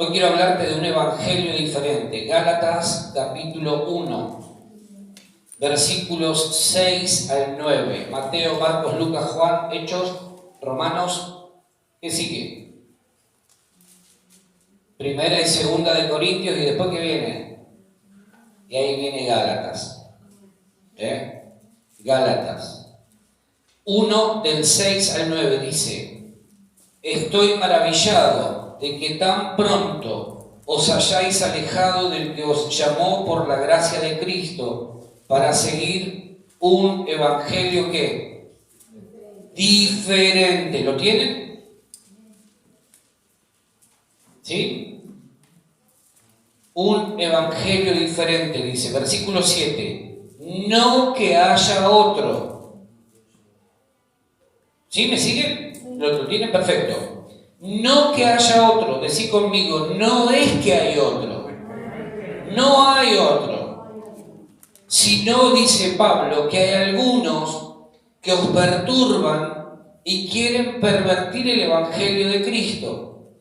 Hoy quiero hablarte de un evangelio diferente. Gálatas capítulo 1, versículos 6 al 9. Mateo, Marcos, Lucas, Juan, Hechos, Romanos. ¿Qué sigue? Primera y segunda de Corintios, y después ¿qué viene? Y ahí viene Gálatas. Gálatas 1 del 6 al 9 dice: estoy maravillado de que tan pronto os hayáis alejado del que os llamó por la gracia de Cristo para seguir un evangelio que diferente. ¿Lo tienen? ¿Sí? Un evangelio diferente, dice, versículo 7. No que haya otro. ¿Sí? ¿Me siguen? ¿Lo tienen? Perfecto. No que haya otro. Decí conmigo, no es que hay otro. No hay otro. Sino, dice Pablo, que hay algunos que os perturban y quieren pervertir el evangelio de Cristo.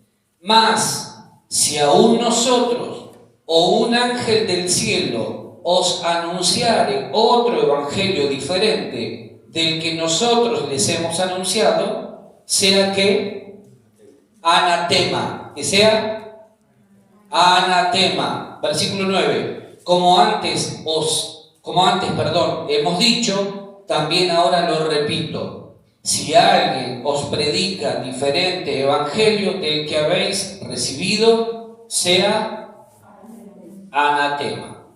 Mas, si aún nosotros o un ángel del cielo os anunciare otro evangelio diferente del que nosotros les hemos anunciado, sea que anatema, que sea anatema. Versículo 9. Como antes hemos dicho, también ahora lo repito: si alguien os predica diferente evangelio del que habéis recibido, sea anatema.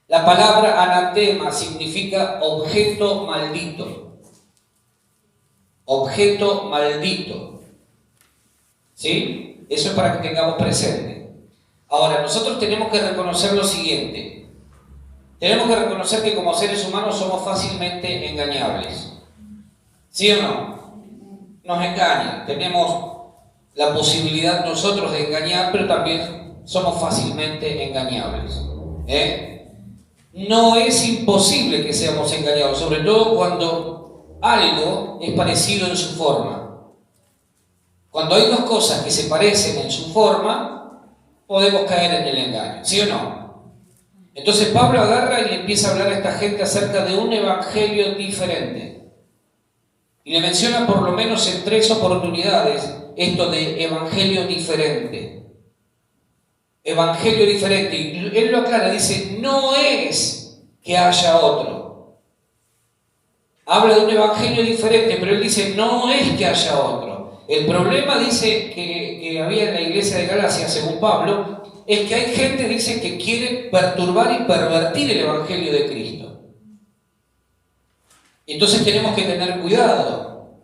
La palabra anatema significa objeto maldito. Objeto maldito. ¿Sí? Eso es para que tengamos presente. Ahora, nosotros tenemos que reconocer lo siguiente. Tenemos que reconocer que como seres humanos somos fácilmente engañables. ¿Sí o no? Nos engañan. Tenemos la posibilidad nosotros de engañar, pero también somos fácilmente engañables. No es imposible que seamos engañados, sobre todo cuando algo es parecido en su forma. Cuando hay dos cosas que se parecen en su forma, podemos caer en el engaño, ¿sí o no? Entonces Pablo agarra y le empieza a hablar a esta gente acerca de un evangelio diferente. Y le menciona por lo menos en 3 oportunidades esto de evangelio diferente. Evangelio diferente. Y él lo aclara, dice, no es que haya otro. Habla de un evangelio diferente, pero él dice, no es que haya otro. El problema, dice, que había en la iglesia de Galacia, según Pablo, es que hay gente, dice, que quiere perturbar y pervertir el evangelio de Cristo. Entonces tenemos que tener cuidado.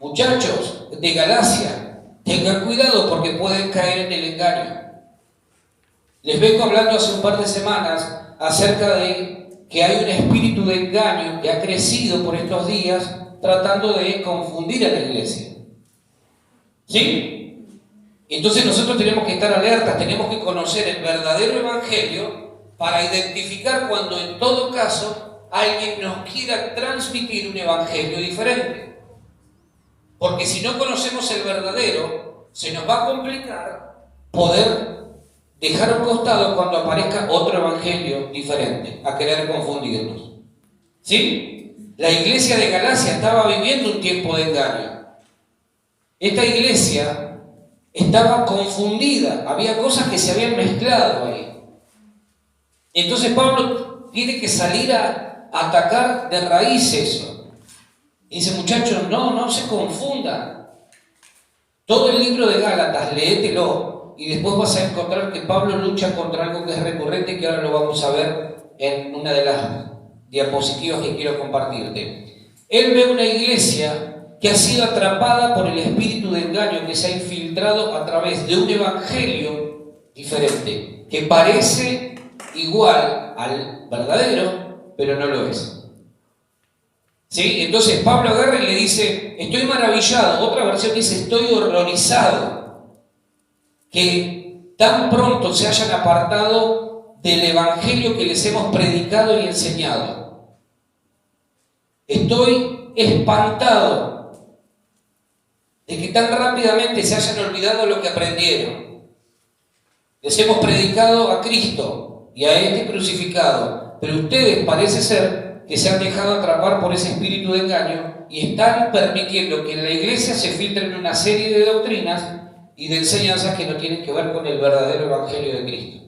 Muchachos de Galacia, tengan cuidado porque pueden caer en el engaño. Les vengo hablando hace un par de semanas acerca de que hay un espíritu de engaño que ha crecido por estos días tratando de confundir a la iglesia. ¿Sí? Entonces nosotros tenemos que estar alertas, tenemos que conocer el verdadero evangelio para identificar cuando en todo caso alguien nos quiera transmitir un evangelio diferente. Porque si no conocemos el verdadero, se nos va a complicar poder dejar a un costado cuando aparezca otro evangelio diferente, a querer confundirnos. ¿Sí? La iglesia de Galacia estaba viviendo un tiempo de engaño. Esta iglesia estaba confundida, había cosas que se habían mezclado ahí. Entonces Pablo tiene que salir a atacar de raíz eso. Y dice, muchachos, no se confundan. Todo el libro de Gálatas, léetelo, y después vas a encontrar que Pablo lucha contra algo que es recurrente, que ahora lo vamos a ver en una de las diapositivas que quiero compartirte. Él ve una iglesia que ha sido atrapada por el espíritu de engaño que se ha infiltrado a través de un evangelio diferente, que parece igual al verdadero, pero no lo es. ¿Sí? Entonces Pablo agarra y le dice, estoy maravillado. Otra versión dice, estoy horrorizado que tan pronto se hayan apartado del evangelio que les hemos predicado y enseñado. Estoy espantado de que tan rápidamente se hayan olvidado lo que aprendieron. Les hemos predicado a Cristo y a este crucificado, pero ustedes parece ser que se han dejado atrapar por ese espíritu de engaño y están permitiendo que en la iglesia se filtren una serie de doctrinas y de enseñanzas que no tienen que ver con el verdadero evangelio de Cristo.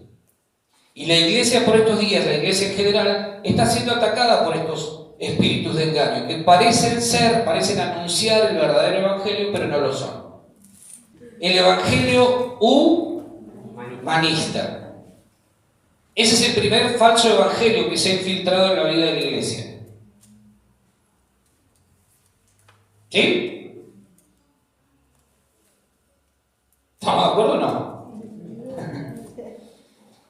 Y la iglesia por estos días, la iglesia en general, está siendo atacada por estos espíritus de engaño, que parecen anunciar el verdadero evangelio, pero no lo son. El evangelio humanista. Ese es el primer falso evangelio que se ha infiltrado en la vida de la iglesia. ¿Sí? ¿Estamos de acuerdo o no?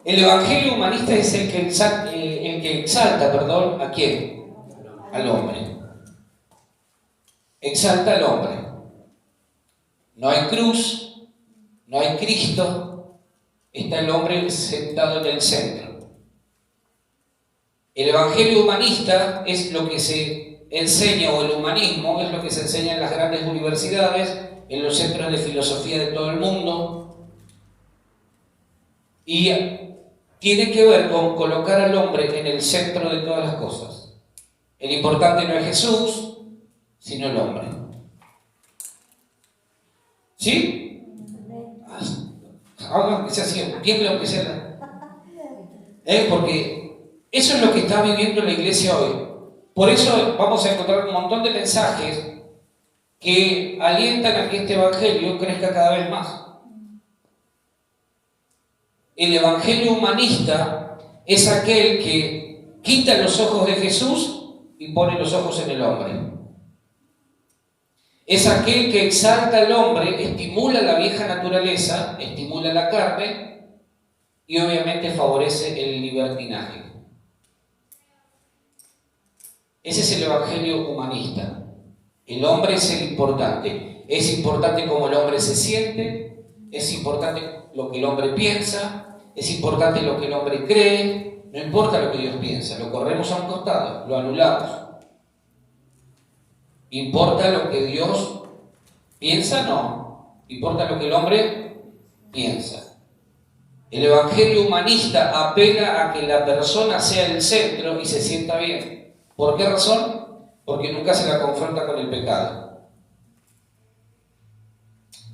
El evangelio humanista es el que exalta, ¿a quién? Al hombre. Exalta al hombre. No hay cruz, no hay Cristo, está el hombre sentado en el centro. El evangelio humanista es lo que se enseña, o el humanismo es lo que se enseña en las grandes universidades, en los centros de filosofía de todo el mundo, y tiene que ver con colocar al hombre en el centro de todas las cosas. El importante no es Jesús, sino el hombre. ¿Sí? Hagan que sea así, entienden lo que sea. Porque eso es lo que está viviendo la iglesia hoy. Por eso vamos a encontrar un montón de mensajes que alientan a que este evangelio crezca cada vez más. El evangelio humanista es aquel que quita los ojos de Jesús y pone los ojos en el hombre. Es aquel que exalta al hombre, estimula la vieja naturaleza, estimula la carne y obviamente favorece el libertinaje. Ese es el evangelio humanista. El hombre es el importante. Es importante cómo el hombre se siente, es importante lo que el hombre piensa, es importante lo que el hombre cree, no importa lo que Dios piensa, lo corremos a un costado, lo anulamos. ¿Importa lo que Dios piensa? No. Importa lo que el hombre piensa. El evangelio humanista apela a que la persona sea el centro y se sienta bien. ¿Por qué razón? Porque nunca se la confronta con el pecado.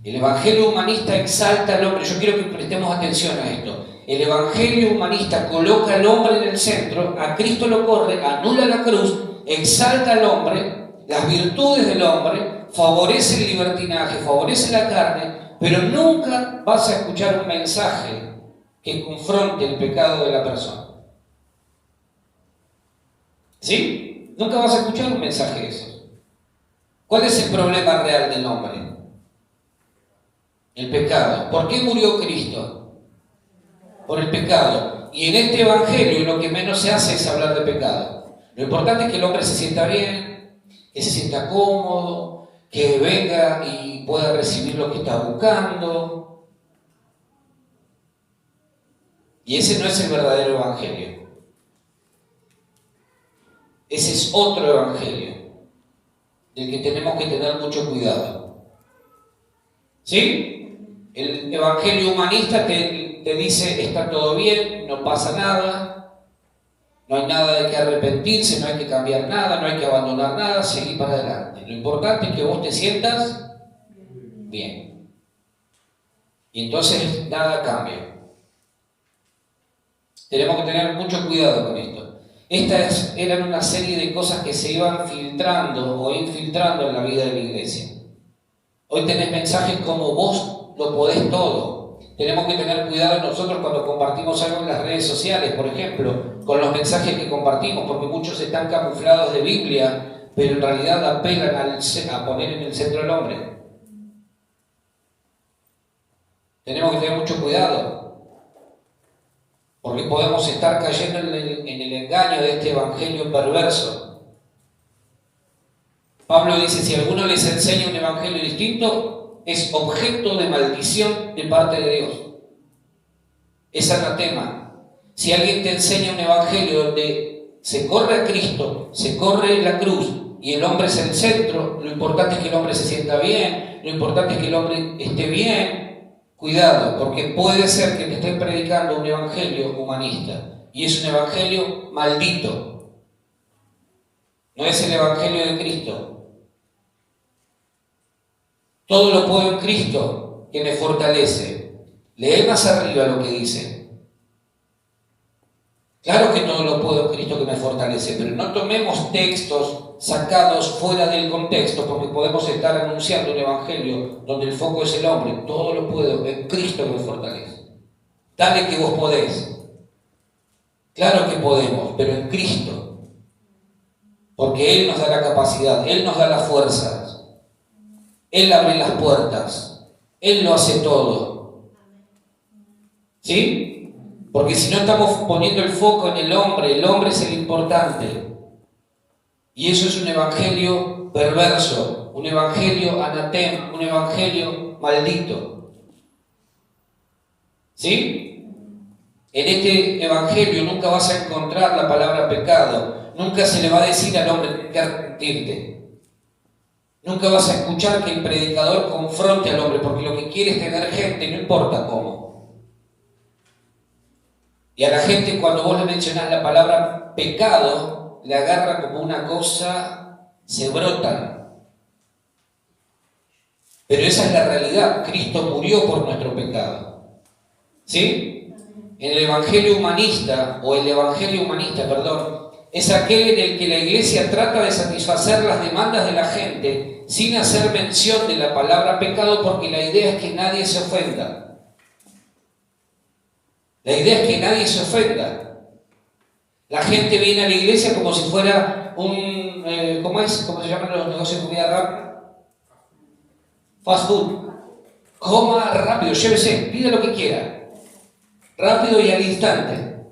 El evangelio humanista exalta al hombre. Yo quiero que prestemos atención a esto. El evangelio humanista coloca al hombre en el centro, a Cristo lo corre, anula la cruz, exalta al hombre, las virtudes del hombre, favorece el libertinaje, favorece la carne, pero nunca vas a escuchar un mensaje que confronte el pecado de la persona. ¿Sí? Nunca vas a escuchar un mensaje de eso. ¿Cuál es el problema real del hombre? El pecado. ¿Por qué murió Cristo? Por el pecado. Y en este evangelio lo que menos se hace es hablar de pecado. Lo importante es que el hombre se sienta bien, que se sienta cómodo, que venga y pueda recibir lo que está buscando. Y ese no es el verdadero evangelio. Ese es otro evangelio, del que tenemos que tener mucho cuidado. ¿Sí? El evangelio humanista te dice, está todo bien, no pasa nada, no hay nada de que arrepentirse, no hay que cambiar nada, no hay que abandonar nada, seguir para adelante. Lo importante es que vos te sientas bien. Y entonces nada cambia. Tenemos que tener mucho cuidado con esto. Estas eran una serie de cosas que se iban filtrando o infiltrando en la vida de la iglesia. Hoy tenés mensajes como vos lo podés todo. Tenemos que tener cuidado nosotros cuando compartimos algo en las redes sociales, por ejemplo, con los mensajes que compartimos, porque muchos están camuflados de Biblia, pero en realidad apelan a poner en el centro al hombre. Tenemos que tener mucho cuidado, porque podemos estar cayendo en el engaño de este evangelio perverso. Pablo dice, si alguno les enseña un evangelio distinto, es objeto de maldición de parte de Dios. Es anatema. Si alguien te enseña un evangelio donde se corre a Cristo, se corre la cruz y el hombre es el centro, lo importante es que el hombre se sienta bien, lo importante es que el hombre esté bien, Cuidado, porque puede ser que te estén predicando un evangelio humanista y es un evangelio maldito. No es el evangelio de Cristo. Todo lo puedo en Cristo que me fortalece. Lee más arriba lo que dice. Claro que todo lo puedo en Cristo que me fortalece, pero no tomemos textos sacados fuera del contexto, porque podemos estar anunciando un evangelio donde el foco es el hombre. Todo lo puedo en Cristo que me fortalece. Dale que vos podés. Claro que podemos, pero en Cristo. Porque Él nos da la capacidad, Él nos da las fuerzas, Él abre las puertas, Él lo hace todo. ¿Sí? Porque si no estamos poniendo el foco en el hombre es el importante. Y eso es un evangelio perverso, un evangelio anatema, un evangelio maldito. ¿Sí? En este evangelio nunca vas a encontrar la palabra pecado, nunca se le va a decir al hombre tienes que arrepentirte. Nunca vas a escuchar que el predicador confronte al hombre, porque lo que quiere es tener gente, no importa cómo. Y a la gente cuando vos le mencionás la palabra pecado, le agarra como una cosa, se brotan. Pero esa es la realidad, Cristo murió por nuestro pecado. ¿Sí? En el evangelio humanista, es aquel en el que la iglesia trata de satisfacer las demandas de la gente sin hacer mención de la palabra pecado, porque la idea es que nadie se ofenda. La idea es que nadie se ofenda. La gente viene a la iglesia como si fuera un... ¿cómo se llaman los negocios de comida rápida? Fast food. Coma rápido, llévese, pida lo que quiera. Rápido y al instante.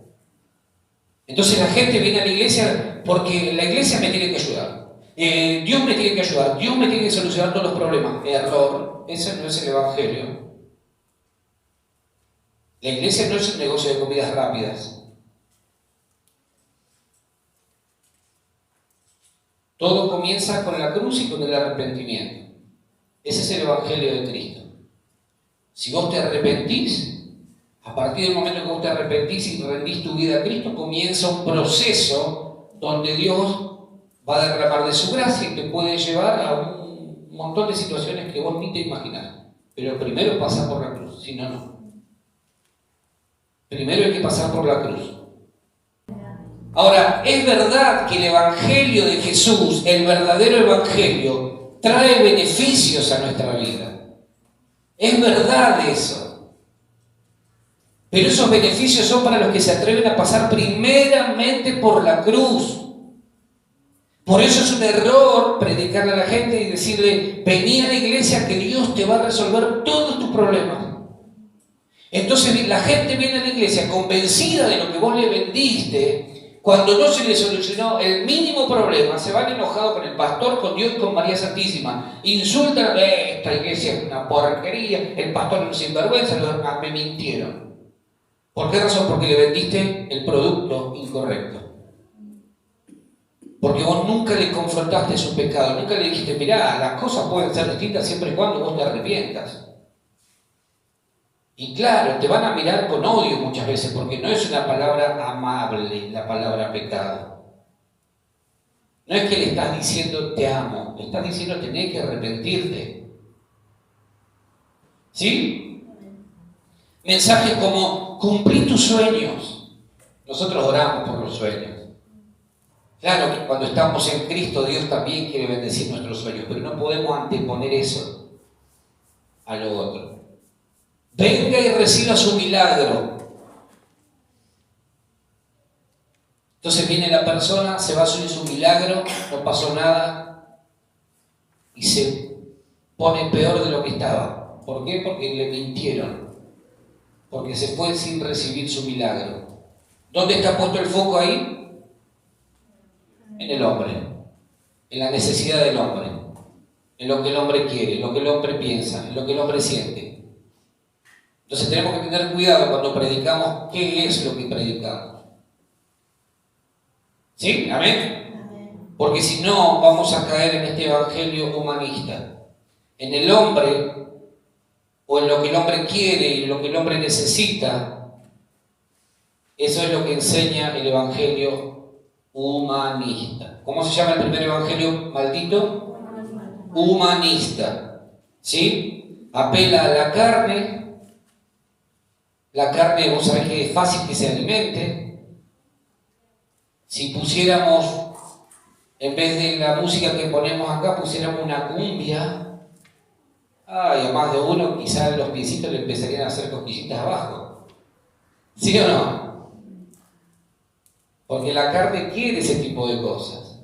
Entonces la gente viene a la iglesia porque la iglesia me tiene que ayudar. Dios me tiene que ayudar. Dios me tiene que solucionar todos los problemas. Error. Ese no es el evangelio. La iglesia no es un negocio de comidas rápidas. Todo comienza con la cruz y con el arrepentimiento. Ese es el evangelio de Cristo. Si vos te arrepentís, a partir del momento que vos te arrepentís y rendís tu vida a Cristo, comienza un proceso donde Dios va a derramar de su gracia y te puede llevar a un montón de situaciones que vos ni te imaginás. Pero primero pasa por la cruz, si no, no. Primero hay que pasar por la cruz. Ahora, es verdad que el Evangelio de Jesús, el verdadero Evangelio, trae beneficios a nuestra vida. Es verdad eso. Pero esos beneficios son para los que se atreven a pasar primeramente por la cruz. Por eso es un error predicarle a la gente y decirle, vení a la iglesia que Dios te va a resolver todos tus problemas. Entonces la gente viene a la iglesia convencida de lo que vos le vendiste. Cuando no se le solucionó el mínimo problema, se van enojados con el pastor, con Dios y con María Santísima. Insultan, esta iglesia es una porquería, el pastor es un sinvergüenza, me mintieron. ¿Por qué razón? Porque le vendiste el producto incorrecto. Porque vos nunca le confrontaste su pecado, nunca le dijiste, mirá, las cosas pueden ser distintas siempre y cuando vos te arrepientas. Y claro, te van a mirar con odio muchas veces, porque no es una palabra amable la palabra pecado. No es que le estás diciendo te amo, le estás diciendo tenés que arrepentirte. ¿Sí? Mensajes como cumplí tus sueños. Nosotros oramos por los sueños. Claro que cuando estamos en Cristo, Dios también quiere bendecir nuestros sueños, pero no podemos anteponer eso a lo otro. Venga y reciba su milagro. Entonces viene la persona, se va a hacer su milagro, no pasó nada y se pone peor de lo que estaba. ¿Por qué? Porque le mintieron. Porque se fue sin recibir su milagro. ¿Dónde está puesto el foco ahí? En el hombre, en la necesidad del hombre, en lo que el hombre quiere, en lo que el hombre piensa, en lo que el hombre siente. Entonces tenemos que tener cuidado cuando predicamos qué es lo que predicamos. ¿Sí? ¿Amén? Porque si no, vamos a caer en este evangelio humanista. En el hombre o en lo que el hombre quiere y lo que el hombre necesita. Eso es lo que enseña el evangelio humanista. ¿Cómo se llama el primer evangelio maldito? Humanista. ¿Sí? Apela a la carne. La carne, vos sabés que es fácil que se alimente. Si pusiéramos, en vez de la música que ponemos acá, pusiéramos una cumbia, y a más de uno quizás los piecitos le empezarían a hacer cosquillitas abajo. ¿Sí o no? Porque la carne quiere ese tipo de cosas.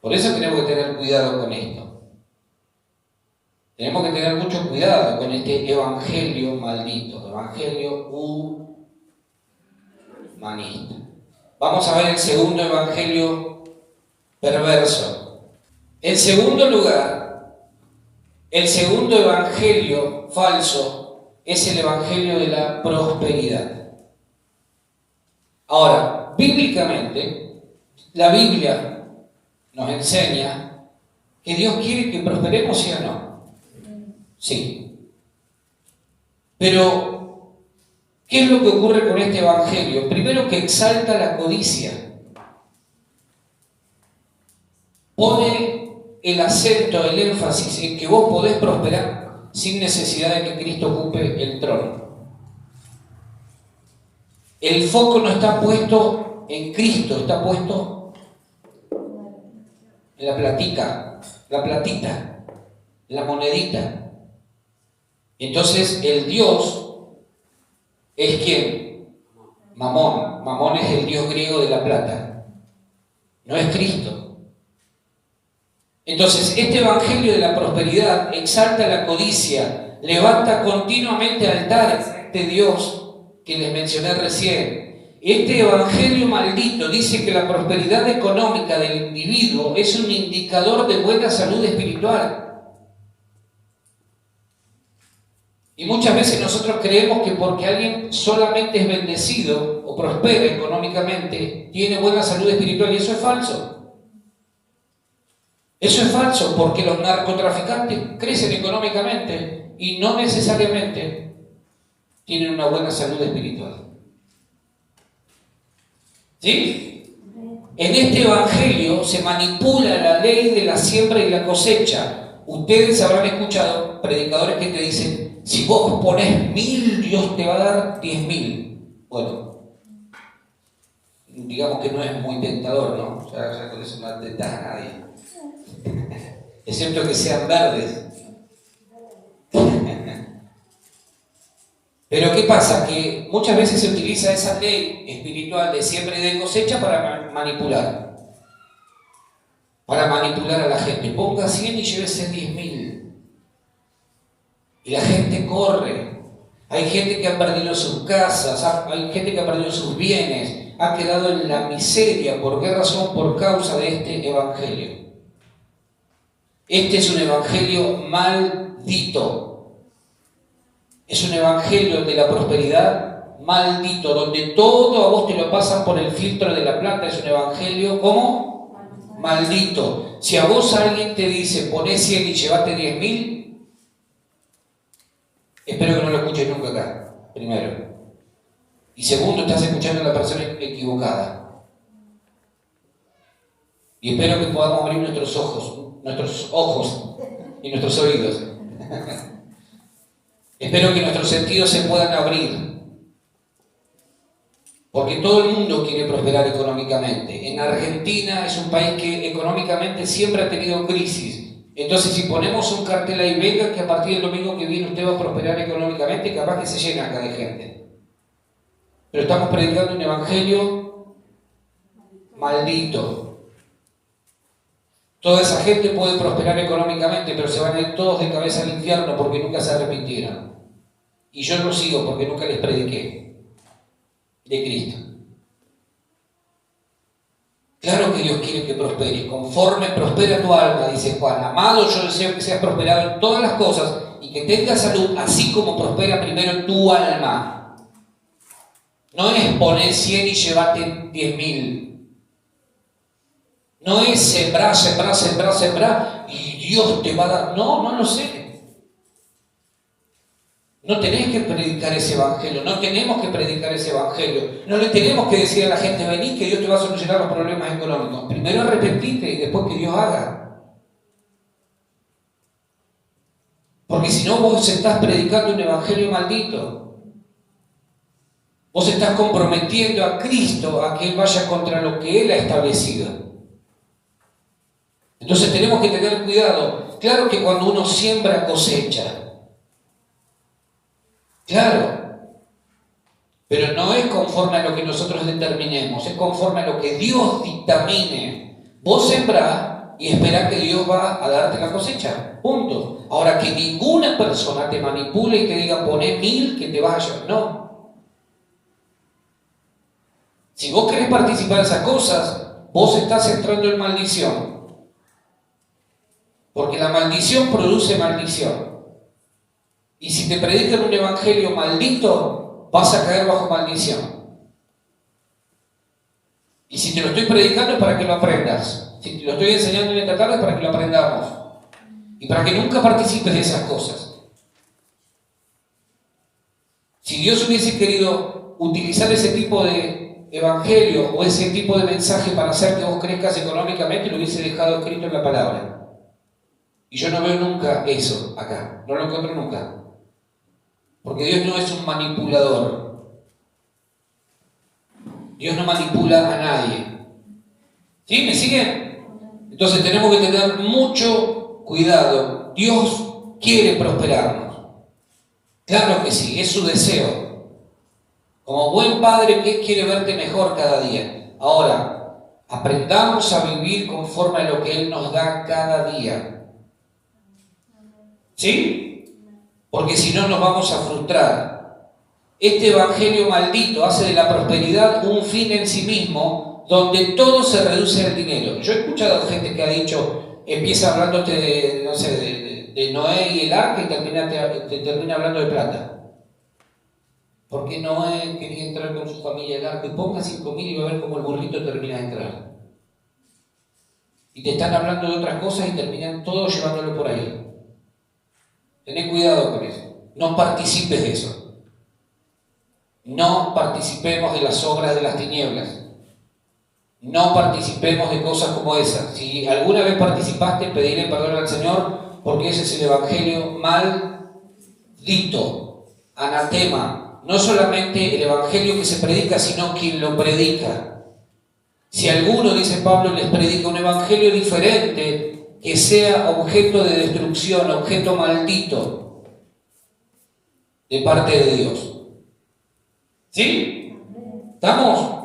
Por eso tenemos que tener cuidado con esto. Tenemos que tener mucho cuidado con este evangelio maldito, evangelio humanista. Vamos a ver el segundo evangelio perverso. En segundo lugar, el segundo evangelio falso es el evangelio de la prosperidad. Ahora, bíblicamente, la Biblia nos enseña que Dios quiere que prosperemos, ¿sí o no? Sí. Pero, ¿qué es lo que ocurre con este evangelio? Primero, que exalta la codicia. Pone el acento, el énfasis en que vos podés prosperar sin necesidad de que Cristo ocupe el trono. El foco no está puesto en Cristo, está puesto en la platita, la monedita. Entonces el Dios es ¿quién? Mamón. Mamón es el dios griego de la plata. No es Cristo. Entonces, este evangelio de la prosperidad exalta la codicia, levanta continuamente altares a este Dios que les mencioné recién. Este evangelio maldito dice que la prosperidad económica del individuo es un indicador de buena salud espiritual. Y muchas veces nosotros creemos que porque alguien solamente es bendecido o prospera económicamente, tiene buena salud espiritual, y eso es falso. Eso es falso, porque los narcotraficantes crecen económicamente y no necesariamente tienen una buena salud espiritual. ¿Sí? En este evangelio se manipula la ley de la siembra y la cosecha. Ustedes habrán escuchado predicadores que te dicen: si vos ponés 1000, Dios te va a dar 10.000. Bueno, digamos que no es muy tentador, ¿no? Ya con eso no tentas a nadie. Excepto que sean verdes. Pero ¿qué pasa? Que muchas veces se utiliza esa ley espiritual de siembra y de cosecha para manipular. Para manipular a la gente. Ponga 100 y llévese 10.000. Y la gente corre. Hay gente que ha perdido sus casas, hay gente que ha perdido sus bienes, ha quedado en la miseria. ¿Por qué razón? Por causa de este evangelio. Este es un evangelio maldito. Es un evangelio de la prosperidad maldito, donde todo a vos te lo pasan por el filtro de la plata. Es un evangelio, ¿cómo? Maldito. Si a vos alguien te dice: poné 100 y llevate 10.000, espero que no lo escuches nunca acá, primero. Y segundo, estás escuchando a la persona equivocada. Y espero que podamos abrir nuestros ojos y nuestros oídos. Espero que nuestros sentidos se puedan abrir. Porque todo el mundo quiere prosperar económicamente. En Argentina es un país que económicamente siempre ha tenido crisis. Entonces, si ponemos un cartel ahí: venga, que a partir del domingo que viene usted va a prosperar económicamente, capaz que se llena acá de gente. Pero estamos predicando un evangelio maldito. Toda esa gente puede prosperar económicamente, pero se van a ir todos de cabeza al infierno porque nunca se arrepintieron. Y yo no sigo porque nunca les prediqué de Cristo. Claro que Dios quiere que prosperes. Conforme prospera tu alma, dice Juan: amado, yo deseo que seas prosperado en todas las cosas y que tengas salud, así como prospera primero tu alma. No es poner 100 y llevarte 10.000. No es sembrar y Dios te va a dar. No lo sé. No tenés que predicar ese evangelio, no tenemos que predicar ese evangelio. No le tenemos que decir a la gente, vení que Dios te va a solucionar los problemas económicos. Primero arrepentite y después que Dios haga. Porque si no, vos estás predicando un evangelio maldito. Vos estás comprometiendo a Cristo a que Él vaya contra lo que Él ha establecido. Entonces tenemos que tener cuidado. Claro que cuando uno siembra, cosecha. Claro. Pero no es conforme a lo que nosotros determinemos, es conforme a lo que Dios dictamine. Vos sembrás y esperás que Dios va a darte la cosecha. Punto. Ahora, que ninguna persona te manipule y te diga, poné 1000 que te vaya. No. Si vos querés participar de esas cosas, vos estás entrando en maldición. Porque la maldición produce maldición. Y si te predican un evangelio maldito, vas a caer bajo maldición. Y si te lo estoy predicando es para que lo aprendas. Si te lo estoy enseñando en esta tarde es para que lo aprendamos. Y para que nunca participes de esas cosas. Si Dios hubiese querido utilizar ese tipo de evangelio o ese tipo de mensaje para hacer que vos crezcas económicamente, lo hubiese dejado escrito en la palabra. Y yo no veo nunca eso acá. No lo encuentro nunca. Porque Dios no es un manipulador. Dios no manipula a nadie. ¿Sí? ¿Me siguen? Entonces tenemos que tener mucho cuidado. Dios quiere prosperarnos. Claro que sí, es su deseo. Como buen padre que quiere verte mejor cada día. Ahora, aprendamos a vivir conforme a lo que Él nos da cada día. ¿Sí? Porque si no nos vamos a frustrar. Este evangelio maldito hace de la prosperidad un fin en sí mismo, donde todo se reduce al dinero. Yo he escuchado gente que ha dicho, empieza hablándote de, no sé, de Noé y el arca y te termina hablando de plata. Porque Noé quería entrar con su familia al arca y ponga 5.000 y va a ver cómo el burrito termina de entrar. Y te están hablando de otras cosas y terminan todos llevándolo por ahí. Tened cuidado con eso. No participes de eso. No participemos de las obras de las tinieblas. No participemos de cosas como esas. Si alguna vez participaste, pedirle perdón al Señor, porque ese es el evangelio maldito, anatema. No solamente el evangelio que se predica, sino quien lo predica. Si alguno, dice Pablo, les predica un evangelio diferente, que sea objeto de destrucción, objeto maldito, de parte de Dios. ¿Sí? ¿Estamos?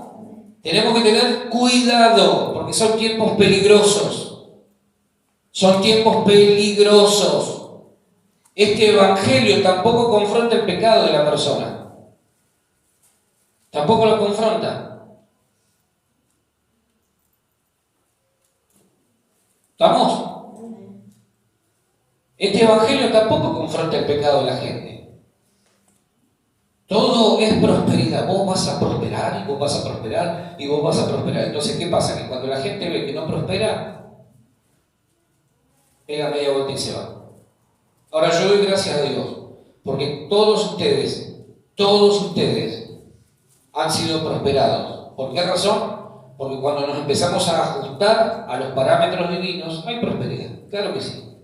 Tenemos que tener cuidado, porque son tiempos peligrosos. Son tiempos peligrosos. Este evangelio tampoco confronta el pecado de la persona. Tampoco lo confronta. ¿Estamos? Este evangelio tampoco confronta el pecado de la gente. Todo es prosperidad. Vos vas a prosperar y vos vas a prosperar y vos vas a prosperar. Entonces, ¿qué pasa? Que cuando la gente ve que no prospera, pega media vuelta y se va. Ahora yo doy gracias a Dios, porque todos ustedes han sido prosperados. ¿Por qué razón? Porque cuando nos empezamos a ajustar a los parámetros divinos, hay prosperidad. Claro que sí.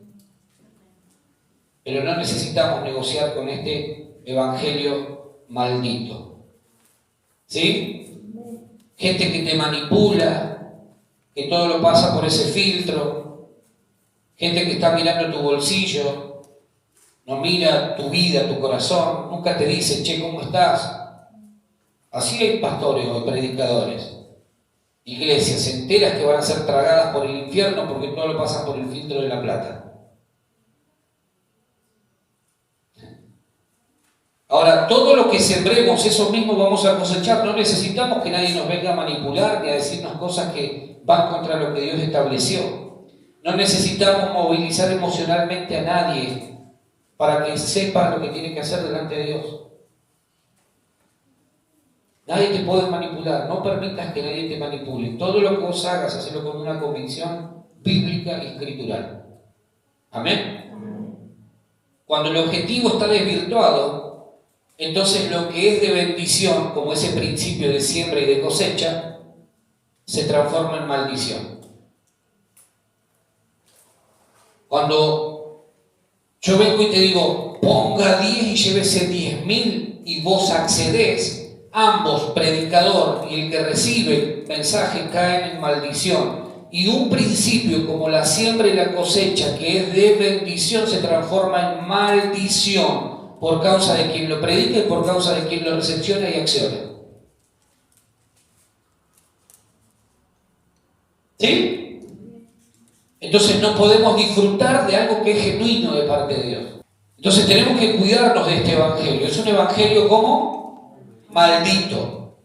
Pero no necesitamos negociar con este evangelio maldito. ¿Sí? Gente que te manipula, que todo lo pasa por ese filtro. Gente que está mirando tu bolsillo. No mira tu vida, tu corazón, nunca te dice, che, ¿cómo estás? Así hay pastores o predicadores, iglesias enteras que van a ser tragadas por el infierno porque todo lo pasan por el filtro de la plata. Ahora, todo lo que sembremos, eso mismo vamos a cosechar. No necesitamos que nadie nos venga a manipular ni a decirnos cosas que van contra lo que Dios estableció. No necesitamos movilizar emocionalmente a nadie para que sepa lo que tiene que hacer delante de Dios. Nadie te puede manipular, no permitas que nadie te manipule. Todo lo que vos hagas, hacelo con una convicción bíblica y escritural. ¿Amén? Cuando el objetivo está desvirtuado, entonces lo que es de bendición, como ese principio de siembra y de cosecha, se transforma en maldición. Cuando yo vengo y te digo, ponga 10 y llévese 10.000 y vos accedés, ambos, predicador y el que recibe el mensaje, caen en maldición. Y un principio como la siembra y la cosecha, que es de bendición, se transforma en maldición por causa de quien lo predica y por causa de quien lo recepciona y acciona. ¿Sí? Entonces no podemos disfrutar de algo que es genuino de parte de Dios. Entonces tenemos que cuidarnos de este evangelio. Es un evangelio como maldito.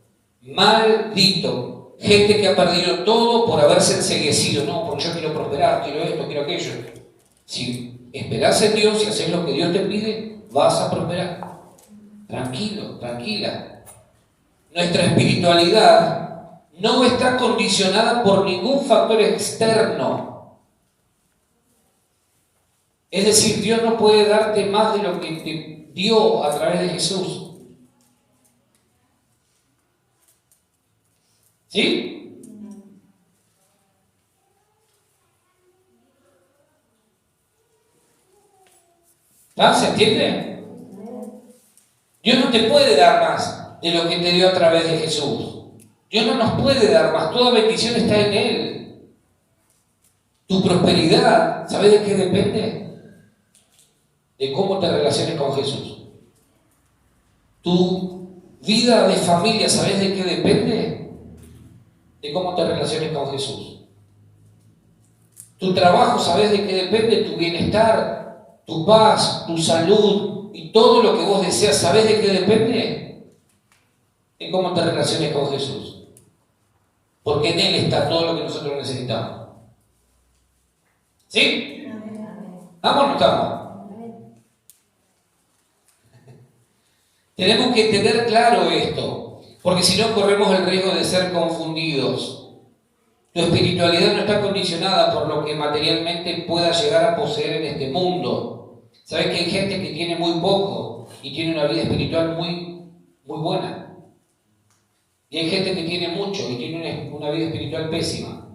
Maldito. Gente que ha perdido todo por haberse enceguecido. No, porque yo quiero prosperar, quiero esto, quiero aquello. Si esperás en Dios y haces lo que Dios te pide, vas a prosperar. Tranquilo, tranquila. Nuestra espiritualidad no está condicionada por ningún factor externo. Es decir, Dios no puede darte más de lo que te dio a través de Jesús. ¿Sí? ¿Ah? ¿Se entiende? Dios no te puede dar más de lo que te dio a través de Jesús. Dios no nos puede dar más. Toda bendición está en Él. Tu prosperidad, ¿sabes de qué depende? De cómo te relaciones con Jesús. Tu vida de familia, ¿sabes de qué depende? De cómo te relaciones con Jesús. Tu trabajo, ¿sabes de qué depende? Tu bienestar, tu paz, tu salud y todo lo que vos deseas, ¿sabes de qué depende? De cómo te relaciones con Jesús. Porque en Él está todo lo que nosotros necesitamos. ¿Sí? ¿Estamos o no estamos? Tenemos que tener claro esto. Porque si no corremos el riesgo de ser confundidos. Tu espiritualidad no está condicionada por lo que materialmente pueda llegar a poseer en este mundo. ¿Sabes que hay gente que tiene muy poco y tiene una vida espiritual muy buena? Y hay gente que tiene mucho y tiene una vida espiritual pésima.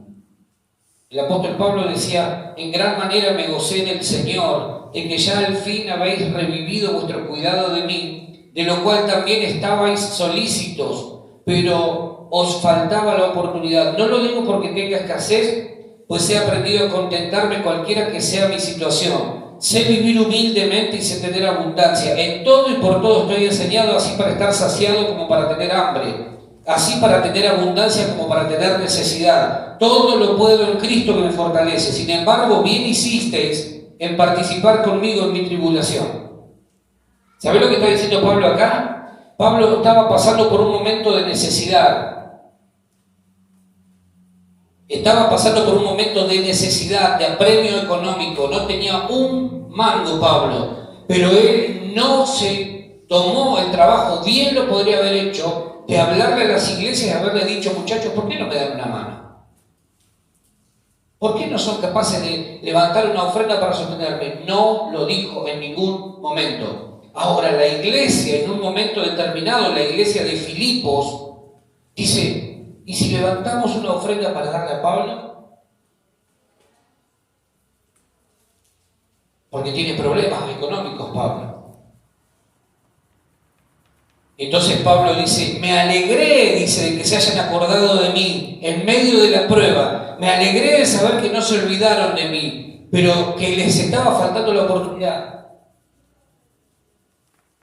El apóstol Pablo decía, en gran manera me gocé en el Señor, en que ya al fin habéis revivido vuestro cuidado de mí, de lo cual también estabais solícitos, pero os faltaba la oportunidad. No lo digo porque tenga escasez, pues he aprendido a contentarme cualquiera que sea mi situación. Sé vivir humildemente y sé tener abundancia. En todo y por todo estoy enseñado, así para estar saciado como para tener hambre, así para tener abundancia como para tener necesidad. Todo lo puedo en Cristo que me fortalece. Sin embargo, bien hicisteis en participar conmigo en mi tribulación. ¿Sabés lo que está diciendo Pablo acá? Pablo estaba pasando por un momento de necesidad. Estaba pasando por un momento de necesidad, de apremio económico. No tenía un mango Pablo, pero él no se tomó el trabajo, bien lo podría haber hecho, de hablarle a las iglesias y haberle dicho, muchachos, ¿por qué no me dan una mano? ¿Por qué no son capaces de levantar una ofrenda para sostenerme? No lo dijo en ningún momento. Ahora, la iglesia, en un momento determinado, la iglesia de Filipos, dice, ¿y si levantamos una ofrenda para darle a Pablo? Porque tiene problemas económicos, Pablo. Entonces Pablo dice, me alegré, dice, de que se hayan acordado de mí en medio de la prueba. Me alegré de saber que no se olvidaron de mí, pero que les estaba faltando la oportunidad.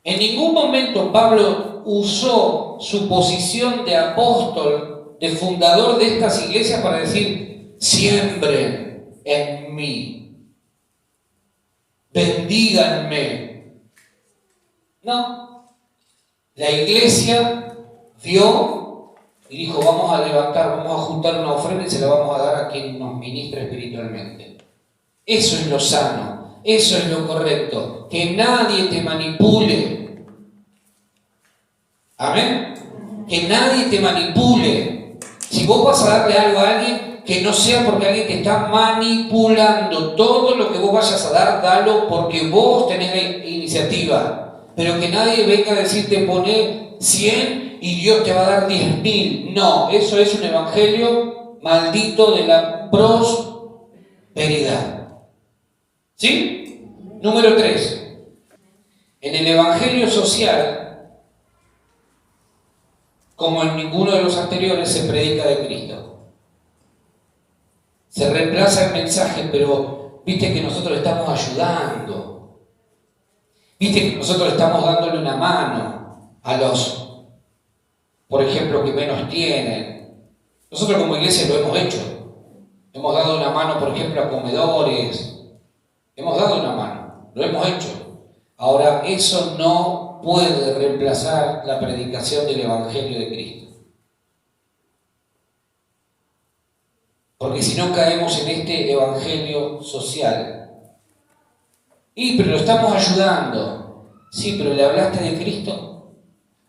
En ningún momento Pablo usó su posición de apóstol, de fundador de estas iglesias para decir, siembren en mí, bendíganme. No. La iglesia vio y dijo, vamos a levantar, vamos a juntar una ofrenda y se la vamos a dar a quien nos ministra espiritualmente. Eso es lo sano. Eso es lo correcto. Que nadie te manipule. Amén. Que nadie te manipule. Si vos vas a darle algo a alguien, que no sea porque alguien te está manipulando. Todo lo que vos vayas a dar, dalo porque vos tenés la iniciativa. Pero que nadie venga a decirte poné 100 y Dios te va a dar 10.000. No, eso es un evangelio maldito de la prosperidad. ¿Sí? Número 3. En el evangelio social, como en ninguno de los anteriores, se predica de Cristo. Se reemplaza el mensaje, pero viste que nosotros estamos ayudando. Viste que nosotros estamos dándole una mano a los, por ejemplo, que menos tienen. Nosotros como iglesia lo hemos hecho. Hemos dado una mano, por ejemplo, a comedores. Hemos dado una mano, lo hemos hecho. Ahora, eso no puede reemplazar la predicación del Evangelio de Cristo. Porque si no caemos en este Evangelio social. Pero lo estamos ayudando. Sí, pero ¿le hablaste de Cristo?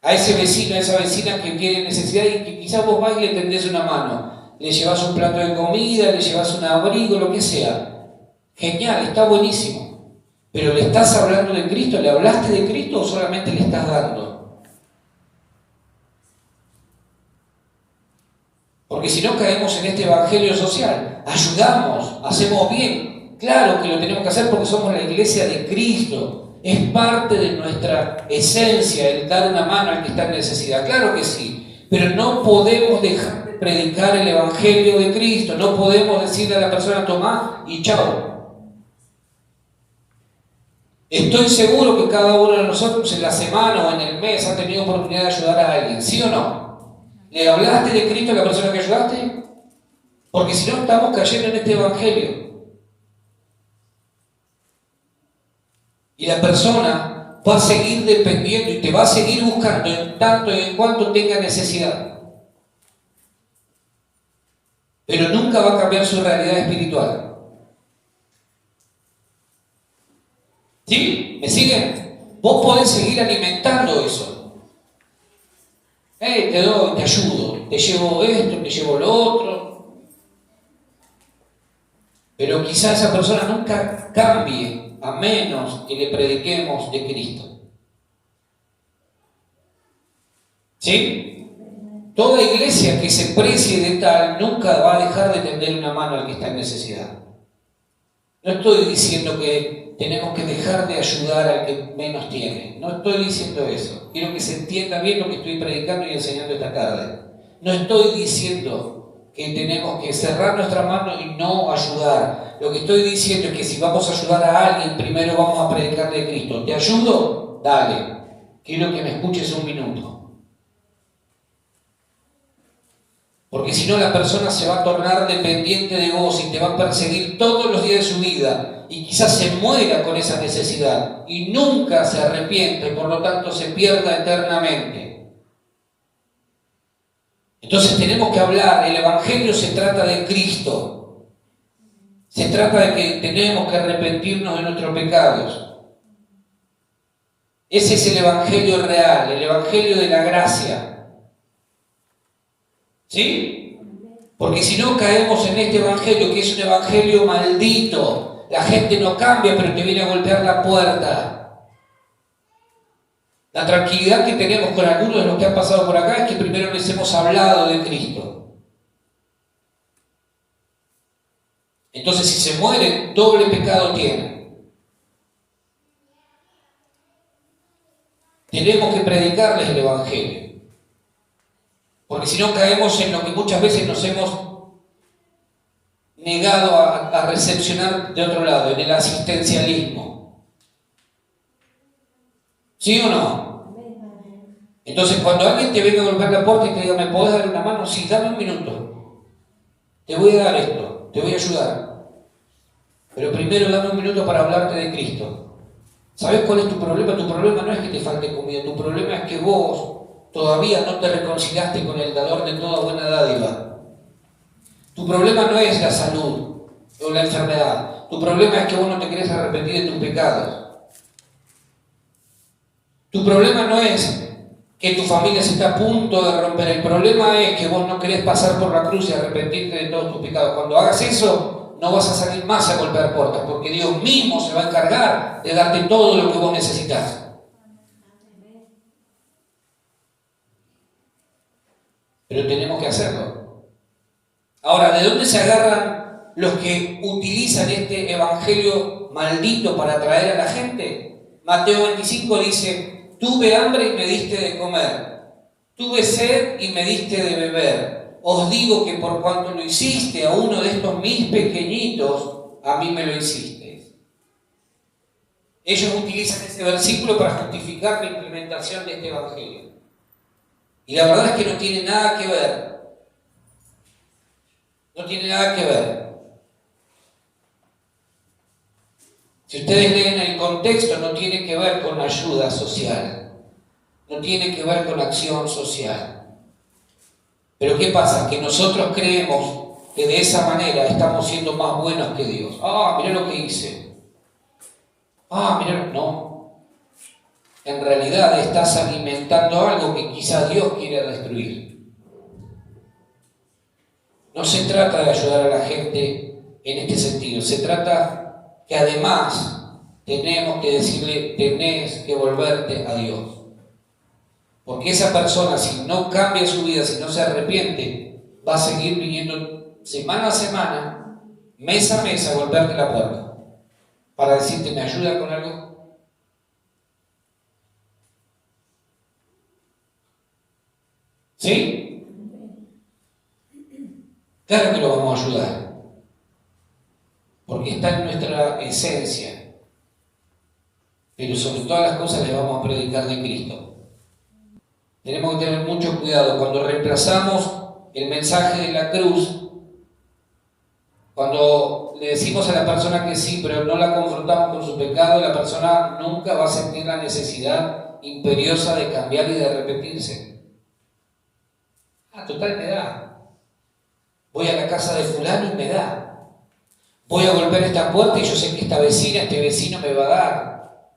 A ese vecino, a esa vecina que tiene necesidad y que quizás vos vas y le tendés una mano. Le llevas un plato de comida, le llevas un abrigo, lo que sea. Genial, está buenísimo. Pero ¿le estás hablando de Cristo? ¿Le hablaste de Cristo o solamente le estás dando? Porque si no caemos en este evangelio social, ayudamos, hacemos bien. Claro que lo tenemos que hacer porque somos la iglesia de Cristo. Es parte de nuestra esencia el dar una mano al que está en necesidad. Claro que sí. Pero no podemos dejar de predicar el evangelio de Cristo. No podemos decirle a la persona tomá y chao. Estoy seguro que cada uno de nosotros en la semana o en el mes ha tenido oportunidad de ayudar a alguien, ¿sí o no? ¿Le hablaste de Cristo a la persona que ayudaste? Porque si no estamos cayendo en este evangelio. Y la persona va a seguir dependiendo y te va a seguir buscando en tanto y en cuanto tenga necesidad. Pero nunca va a cambiar su realidad espiritual. ¿Sí? ¿Me siguen? Vos podés seguir alimentando eso. Te doy, te ayudo, te llevo esto, te llevo lo otro. Pero quizás esa persona nunca cambie a menos que le prediquemos de Cristo. ¿Sí? Toda iglesia que se precie de tal nunca va a dejar de tender una mano al que está en necesidad. No estoy diciendo que tenemos que dejar de ayudar al que menos tiene. No estoy diciendo eso. Quiero que se entienda bien lo que estoy predicando y enseñando esta tarde. No estoy diciendo que tenemos que cerrar nuestra mano y no ayudar. Lo que estoy diciendo es que si vamos a ayudar a alguien, primero vamos a predicar de Cristo. ¿Te ayudo? Dale. Quiero que me escuches un minuto. Porque si no, la persona se va a tornar dependiente de vos y te va a perseguir todos los días de su vida. Y quizás se muera con esa necesidad y nunca se arrepiente, por lo tanto se pierda eternamente. Entonces tenemos que hablar, el evangelio se trata de Cristo. Se trata de que tenemos que arrepentirnos de nuestros pecados. Ese es el evangelio real, el evangelio de la gracia. ¿Sí? Porque si no caemos en este evangelio, que es un evangelio maldito. La gente no cambia, pero te viene a golpear la puerta. La tranquilidad que tenemos con algunos de los que han pasado por acá es que primero les hemos hablado de Cristo. Entonces, si se mueren, doble pecado tienen. Tenemos que predicarles el evangelio. Porque si no caemos en lo que muchas veces nos hemos negado a recepcionar de otro lado, en el asistencialismo. ¿Sí o no? Entonces, cuando alguien te venga a golpear la puerta y te diga, ¿me podés dar una mano? Sí, dame un minuto. Te voy a dar esto, te voy a ayudar. Pero primero dame un minuto para hablarte de Cristo. ¿Sabes cuál es tu problema? Tu problema no es que te falte comida, tu problema es que vos todavía no te reconciliaste con el dador de toda buena dádiva. Tu problema no es la salud o la enfermedad. Tu problema es que vos no te querés arrepentir de tus pecados. Tu problema no es que tu familia se está a punto de romper. El problema es que vos no querés pasar por la cruz y arrepentirte de todos tus pecados. Cuando hagas eso, no vas a salir más a golpear puertas, porque Dios mismo se va a encargar de darte todo lo que vos necesitas. pero tenemos que hacerlo. Ahora, ¿de dónde se agarran los que utilizan este evangelio maldito para atraer a la gente? Mateo 25 dice: tuve hambre y me diste de comer, tuve sed y me diste de beber. Os digo que por cuanto lo hiciste a uno de estos mis pequeñitos, a mí me lo hiciste. Ellos utilizan este versículo para justificar la implementación de este evangelio. Y la verdad es que no tiene nada que ver. No tiene nada que ver. Si ustedes leen el contexto, no tiene que ver con ayuda social. No tiene que ver con acción social. Pero ¿qué pasa? Que nosotros creemos que de esa manera estamos siendo más buenos que Dios. Mirá lo que hice. Mirá, no. En realidad estás alimentando algo que quizá Dios quiere destruir. No se trata de ayudar a la gente en este sentido. Se trata que además tenemos que decirle: tenés que volverte a Dios. Porque esa persona, si no cambia su vida, si no se arrepiente, va a seguir viniendo semana a semana, mes a mes, a golpearte la puerta para decirte: ¿me ayuda con algo? ¿Sí? Claro que lo vamos a ayudar, porque está en nuestra esencia. Pero sobre todas las cosas le vamos a predicar de Cristo. Tenemos que tener mucho cuidado cuando reemplazamos el mensaje de la cruz, cuando le decimos a la persona que sí, pero no la confrontamos con su pecado. La persona nunca va a sentir la necesidad imperiosa de cambiar y de arrepentirse. Total, me da. Voy a la casa de fulano y me da. Voy a golpear esta puerta y yo sé que esta vecina, este vecino me va a dar.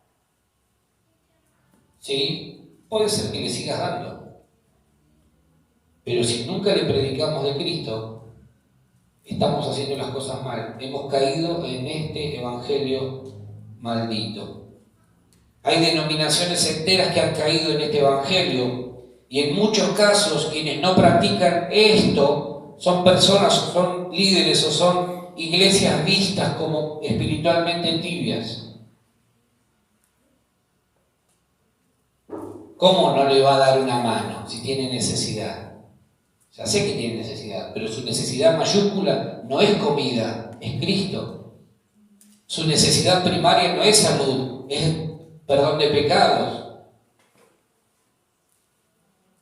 ¿Sí? Puede ser que le sigas dando. Pero si nunca le predicamos de Cristo, estamos haciendo las cosas mal. Hemos caído en este evangelio maldito. Hay denominaciones enteras que han caído en este evangelio. Y en muchos casos quienes no practican esto son personas o son líderes o son iglesias vistas como espiritualmente tibias. ¿Cómo no le va a dar una mano si tiene necesidad? Ya sé que tiene necesidad, pero su necesidad mayúscula no es comida, es Cristo. Su necesidad primaria no es salud, es perdón de pecados.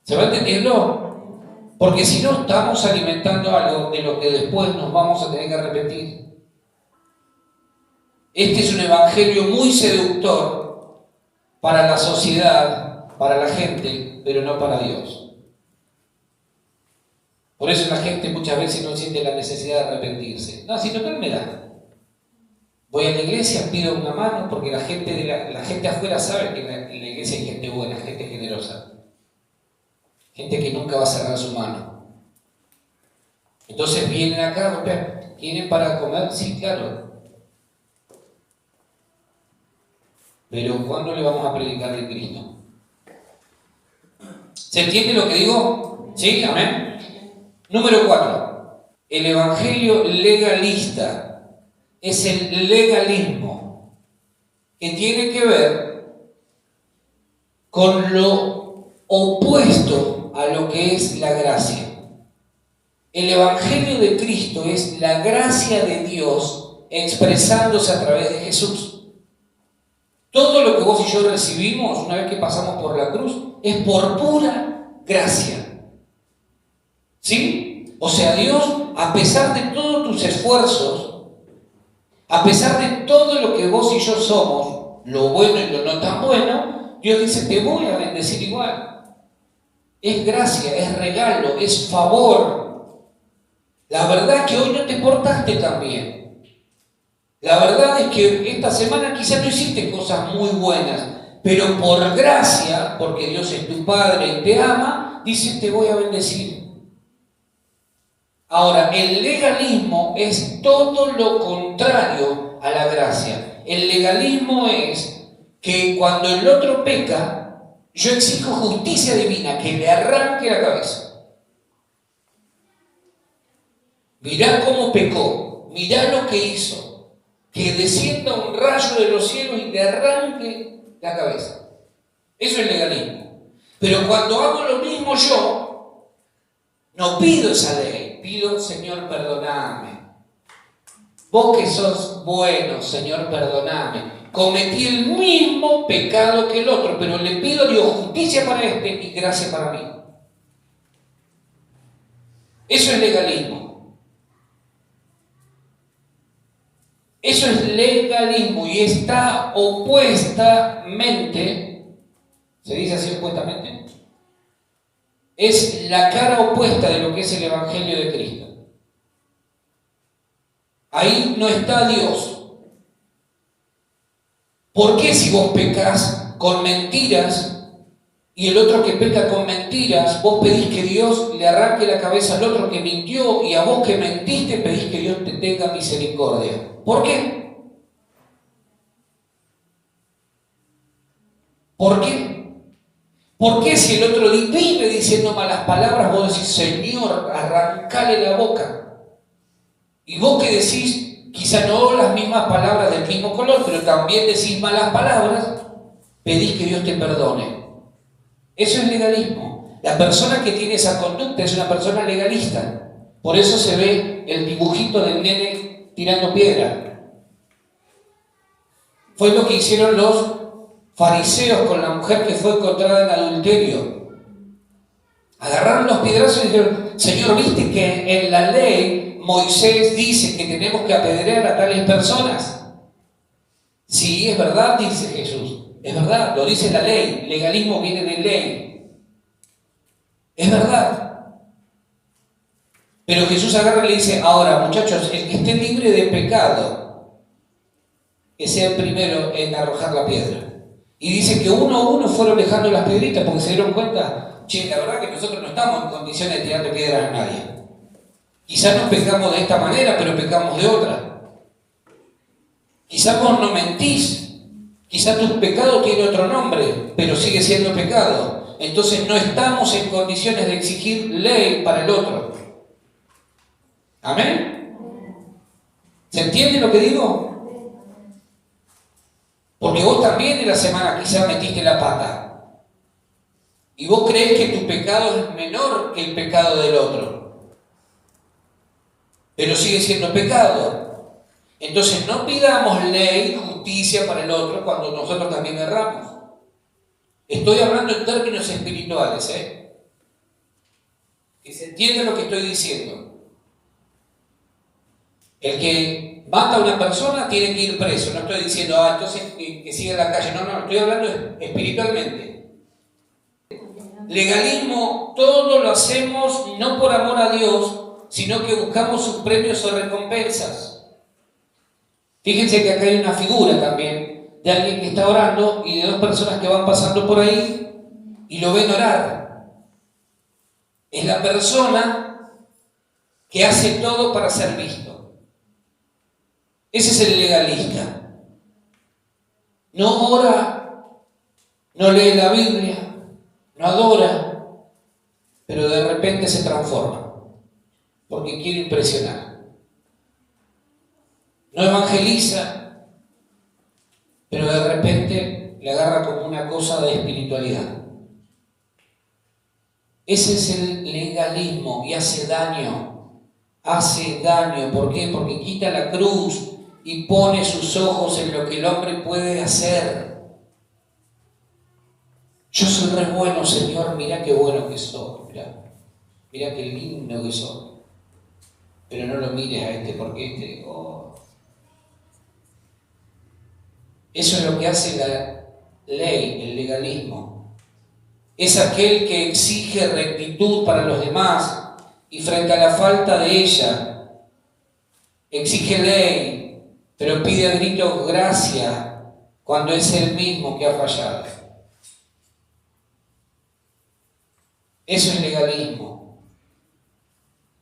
¿Se va entendiendo? Porque si no, estamos alimentando algo de lo que después nos vamos a tener que arrepentir. Este es un evangelio muy seductor para la sociedad, para la gente, pero no para Dios. Por eso la gente muchas veces no siente la necesidad de arrepentirse. No, si total me da. Voy a la iglesia, pido una mano, porque la gente afuera sabe que en la iglesia hay gente buena, gente generosa. Gente que nunca va a cerrar su mano. Entonces vienen acá, ¿tienen para comer? Sí, claro. Pero ¿cuándo le vamos a predicar de Cristo? ¿Se entiende lo que digo? ¿Sí? Amén. Número 4. El evangelio legalista es el legalismo que tiene que ver con lo opuesto a lo que es la gracia. El evangelio de Cristo es la gracia de Dios expresándose a través de Jesús. Todo lo que vos y yo recibimos una vez que pasamos por la cruz es por pura gracia. ¿Sí? O sea, Dios, a pesar de todos tus esfuerzos, a pesar de todo lo que vos y yo somos, lo bueno y lo no tan bueno, Dios dice: te voy a bendecir igual. Es gracia, es regalo, es favor. La verdad es que hoy no te portaste tan bien. La verdad es que esta semana quizás no hiciste cosas muy buenas, pero por gracia, porque Dios es tu Padre y te ama, dice: te voy a bendecir. Ahora, el legalismo es todo lo contrario a la gracia. El legalismo es que cuando el otro peca, yo exijo justicia divina, que le arranque la cabeza. Mirá cómo pecó, mirá lo que hizo, que descienda un rayo de los cielos y le arranque la cabeza. Eso es legalismo. Pero cuando hago lo mismo yo, no pido esa ley, pido, Señor, perdoname. Vos que sos bueno, Señor, perdoname. Cometí el mismo pecado que el otro, pero le pido a Dios justicia para este y gracia para mí. Eso es legalismo. Eso es legalismo y está opuestamente, ¿se dice así opuestamente? Es la cara opuesta de lo que es el Evangelio de Cristo. Ahí no está Dios. ¿Por qué si vos pecás con mentiras y el otro que peca con mentiras, vos pedís que Dios le arranque la cabeza al otro que mintió y a vos que mentiste pedís que Dios te tenga misericordia? ¿Por qué? ¿Por qué? ¿Por qué si el otro vive diciendo malas palabras, vos decís, Señor, arrancale la boca? Y vos que decís, quizá no las mismas palabras del mismo color, pero también decís malas palabras, pedís que Dios te perdone. Eso es legalismo. La persona que tiene esa conducta es una persona legalista. Por eso se ve el dibujito del nene tirando piedra. Fue lo que hicieron los fariseos con la mujer que fue encontrada en adulterio. Agarraron los piedrazos y dijeron, Señor, ¿viste que en la ley Moisés dice que tenemos que apedrear a tales personas? Sí, es verdad, dice Jesús. Es verdad, lo dice la ley. Legalismo viene de ley. Es verdad. Pero Jesús agarra y le dice, ahora, muchachos, el que esté libre de pecado, que sea el primero en arrojar la piedra. Y dice que uno a uno fueron dejando las piedritas porque se dieron cuenta, che, la verdad que nosotros no estamos en condiciones de tirarle piedras a nadie. Quizás no pecamos de esta manera, pero pecamos de otra. Quizás vos no mentís. Quizás tu pecado tiene otro nombre, pero sigue siendo pecado. Entonces no estamos en condiciones de exigir ley para el otro. ¿Amén? ¿Se entiende lo que digo? Porque vos también en la semana quizás metiste la pata. Y vos creés que tu pecado es menor que el pecado del otro. Pero sigue siendo pecado. Entonces no pidamos ley, justicia para el otro cuando nosotros también erramos. Estoy hablando en términos espirituales, que se entienda lo que estoy diciendo. El que mata a una persona tiene que ir preso. No estoy diciendo, entonces que siga en la calle. No, estoy hablando espiritualmente. Legalismo, todo lo hacemos no por amor a Dios, sino que buscamos sus premios o recompensas. Fíjense que acá hay una figura también de alguien que está orando y de dos personas que van pasando por ahí y lo ven orar. Es la persona que hace todo para ser visto. Ese es el legalista. No ora, no lee la Biblia, no adora, pero de repente se transforma. Porque quiere impresionar. No evangeliza, pero de repente le agarra como una cosa de espiritualidad. Ese es el legalismo y hace daño. Hace daño. ¿Por qué? Porque quita la cruz y pone sus ojos en lo que el hombre puede hacer. Yo soy re bueno, Señor, mirá qué bueno que soy. Mirá qué lindo que soy. Pero no lo mires a este porque Eso es lo que hace la ley, el legalismo. Es aquel que exige rectitud para los demás y frente a la falta de ella exige ley, pero pide a gritos gracia cuando es él mismo que ha fallado. Eso es legalismo.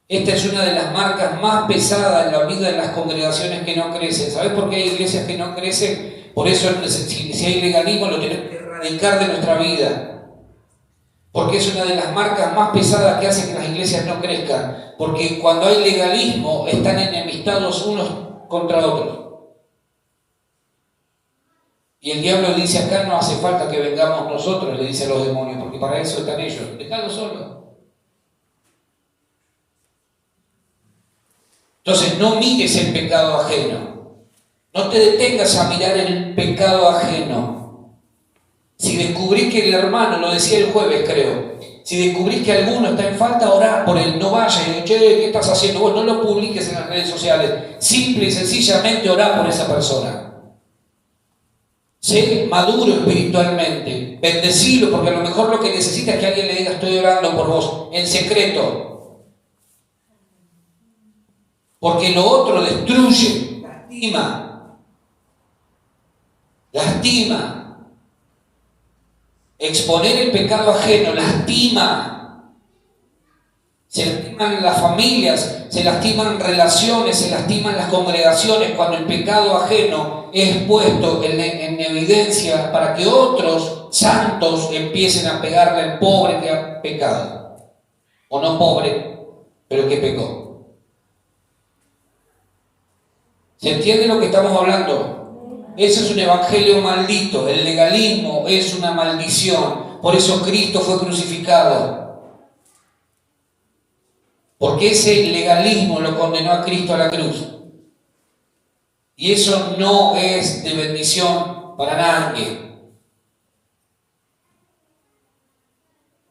Esta es una de las marcas más pesadas en la vida de las congregaciones que no crecen. ¿Sabes por qué hay iglesias que no crecen? Por eso, si hay legalismo, lo tenemos que erradicar de nuestra vida. Porque es una de las marcas más pesadas que hace que las iglesias no crezcan. Porque cuando hay legalismo, están enemistados unos contra otros. Y el diablo le dice, acá no hace falta que vengamos nosotros, le dice a los demonios, porque para eso están ellos. Dejadlos solos. Entonces, no mires el pecado ajeno. No te detengas a mirar el pecado ajeno. Si descubrís que el hermano, lo decía el jueves creo, si descubrís que alguno está en falta, orá por él. No vayas y digas, che, ¿qué estás haciendo? Vos no lo publiques en las redes sociales. Simple y sencillamente orá por esa persona. Sé maduro espiritualmente. Bendecilo, porque a lo mejor lo que necesita es que alguien le diga, estoy orando por vos, en secreto. Porque lo otro destruye, lastima. Exponer el pecado ajeno lastima. Se lastiman las familias, se lastiman relaciones, se lastiman las congregaciones cuando el pecado ajeno es puesto en evidencia para que otros santos empiecen a pegarle al pobre que ha pecado. O no pobre, pero que pecó. ¿Se entiende lo que estamos hablando? Ese es un evangelio maldito. El legalismo es una maldición. Por eso Cristo fue crucificado. Porque ese legalismo lo condenó a Cristo a la cruz. Y eso no es de bendición para nadie.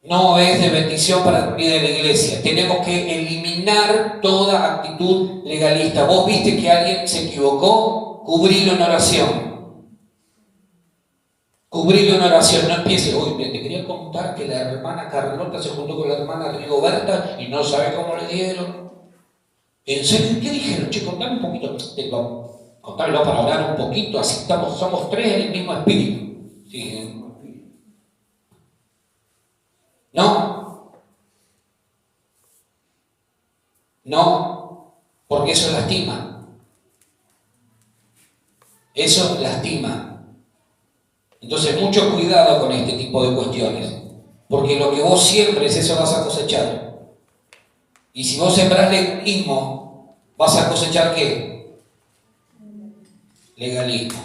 No es de bendición para la vida de la iglesia. Tenemos que eliminar toda actitud legalista. Vos viste que alguien se equivocó, cubrilo en oración. Cubrilo en oración. No empieces, uy, te quería contar que la hermana Carlota se juntó con la hermana Rigoberta y no sabe cómo le dieron. ¿En serio? ¿Qué dijeron? Che, contame un poquito. Contámelo para orar un poquito, así somos tres en el mismo espíritu. Sí, No, porque eso lastima. Eso lastima. Entonces, mucho cuidado con este tipo de cuestiones, porque lo que vos siembres, eso vas a cosechar. Y si vos sembrás legalismo, vas a cosechar ¿qué? Legalismo.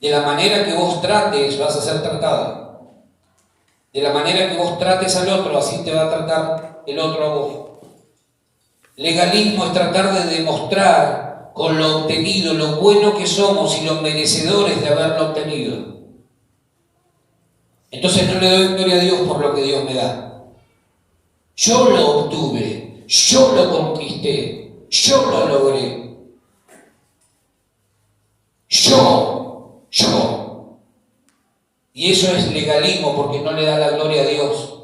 De la manera que vos trates, vas a ser tratado. De la manera que vos trates al otro, así te va a tratar el otro a vos. Legalismo es tratar de demostrar con lo obtenido lo bueno que somos y los merecedores de haberlo obtenido. Entonces no le doy gloria a Dios por lo que Dios me da. Yo lo obtuve, yo lo conquisté, yo lo logré. Yo. Y eso es legalismo porque no le da la gloria a Dios.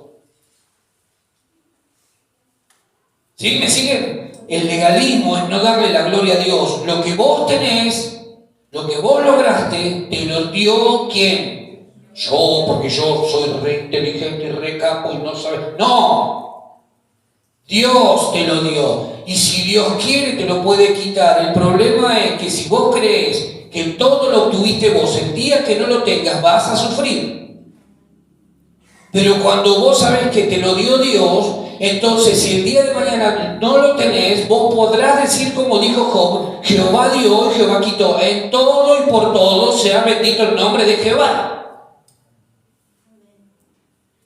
¿Sí? ¿Me siguen? El legalismo es no darle la gloria a Dios. Lo que vos tenés, lo que vos lograste, te lo dio ¿quién? Yo, porque yo soy re inteligente y re capo y no sabes. ¡No! Dios te lo dio. Y si Dios quiere, te lo puede quitar. El problema es que si vos crees que todo lo obtuviste vos, el día que no lo tengas vas a sufrir. Pero cuando vos sabés que te lo dio Dios, entonces si el día de mañana no lo tenés, vos podrás decir como dijo Job, Jehová dio y Jehová quitó. En todo y por todo sea bendito el nombre de Jehová.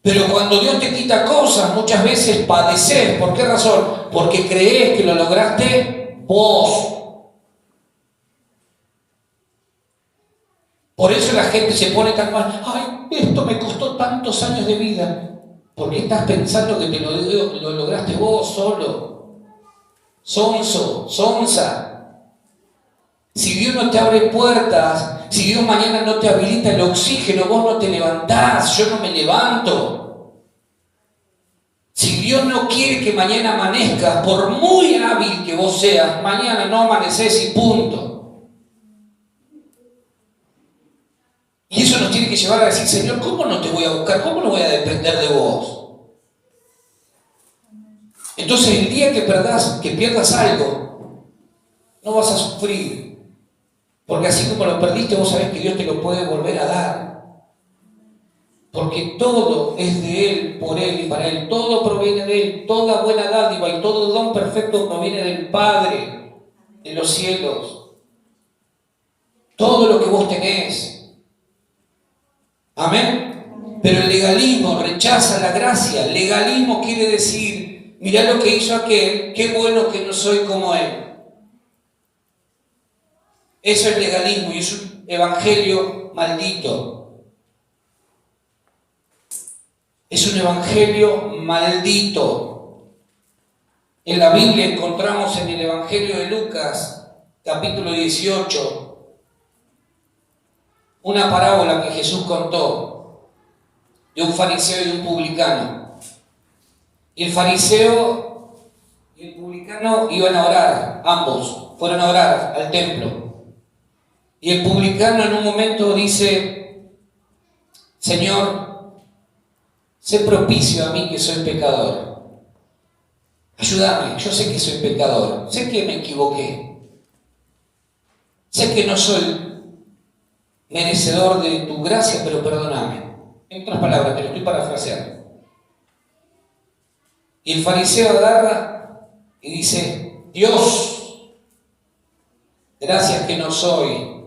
Pero cuando Dios te quita cosas, muchas veces padeces. ¿Por qué razón? Porque creés que lo lograste vos. Por eso la gente se pone tan mal. Ay, esto me costó tantos años de vida. Porque estás pensando que te lo lograste vos solo. Sonso, sonsa. Si Dios no te abre puertas, si Dios mañana no te habilita el oxígeno, vos no te levantás, yo no me levanto. Si Dios no quiere que mañana amanezcas, por muy hábil que vos seas, mañana no amaneces y punto. Y eso nos tiene que llevar a decir, Señor, ¿cómo no te voy a buscar? ¿Cómo no voy a depender de vos? Entonces el día que pierdas algo, no vas a sufrir. Porque así como lo perdiste, vos sabés que Dios te lo puede volver a dar. Porque todo es de Él, por Él para Él. Todo proviene de Él, toda buena dádiva y todo don perfecto proviene del Padre de los cielos. Todo lo que vos tenés. Amén. Pero el legalismo rechaza la gracia. Legalismo quiere decir, mirá lo que hizo aquel, qué bueno que no soy como él. Eso es legalismo y es un evangelio maldito. Es un evangelio maldito. En la Biblia encontramos en el Evangelio de Lucas, capítulo 18, una parábola que Jesús contó de un fariseo y un publicano. Y el fariseo y el publicano iban a orar, ambos fueron a orar al templo. Y el publicano en un momento dice: Señor, sé propicio a mí que soy pecador. Ayúdame, yo sé que soy pecador, sé que me equivoqué, sé que no soy merecedor de tu gracia, pero perdóname. En otras palabras, te lo estoy parafraseando. Y el fariseo agarra y dice: Dios, gracias que no soy,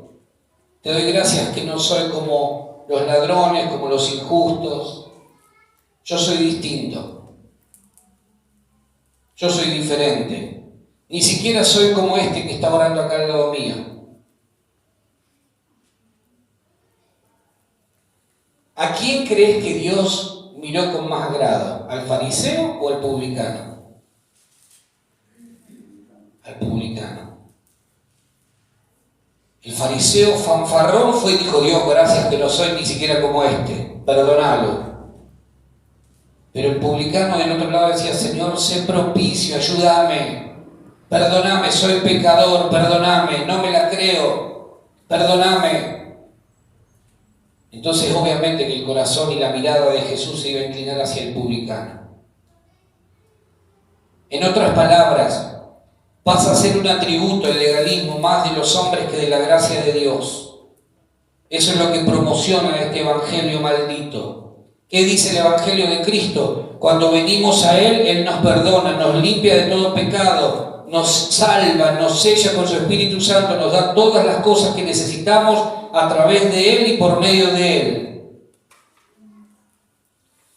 te doy gracias que no soy como los ladrones, como los injustos. Yo soy distinto. Yo soy diferente. Ni siquiera soy como este que está orando acá al lado mío. ¿A quién crees que Dios miró con más agrado? ¿Al fariseo o al publicano? Al publicano. El fariseo fanfarrón fue y dijo: Dios, gracias que no soy ni siquiera como este, perdónalo. Pero el publicano del otro lado decía: Señor, sé propicio, ayúdame, perdóname, soy pecador, perdóname, no me la creo, perdóname. Entonces obviamente que el corazón y la mirada de Jesús se iba a inclinar hacia el publicano. En otras palabras, pasa a ser un atributo, el legalismo, más de los hombres que de la gracia de Dios. Eso es lo que promociona este evangelio maldito. ¿Qué dice el evangelio de Cristo? Cuando venimos a Él, Él nos perdona, nos limpia de todo pecado, nos salva, nos sella con su Espíritu Santo, nos da todas las cosas que necesitamos a través de Él y por medio de Él.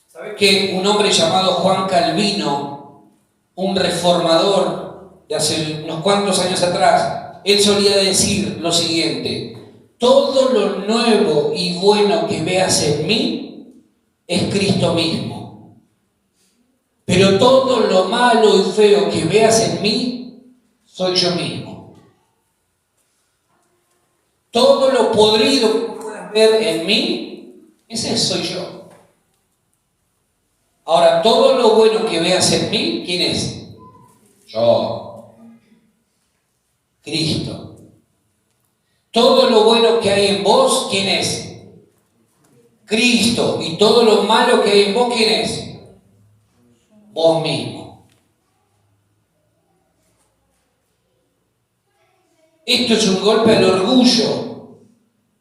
¿Sabe que un hombre llamado Juan Calvino, un reformador de hace unos cuantos años atrás, él solía decir lo siguiente: todo lo nuevo y bueno que veas en mí es Cristo mismo, pero todo lo malo y feo que veas en mí soy yo mismo. Todo lo podrido que puedas ver en mí, ese soy yo. Ahora, todo lo bueno que veas en mí, ¿quién es? Yo. Cristo. Todo lo bueno que hay en vos, ¿quién es? Cristo. Y todo lo malo que hay en vos, ¿quién es? Vos mismo. Esto es un golpe al orgullo.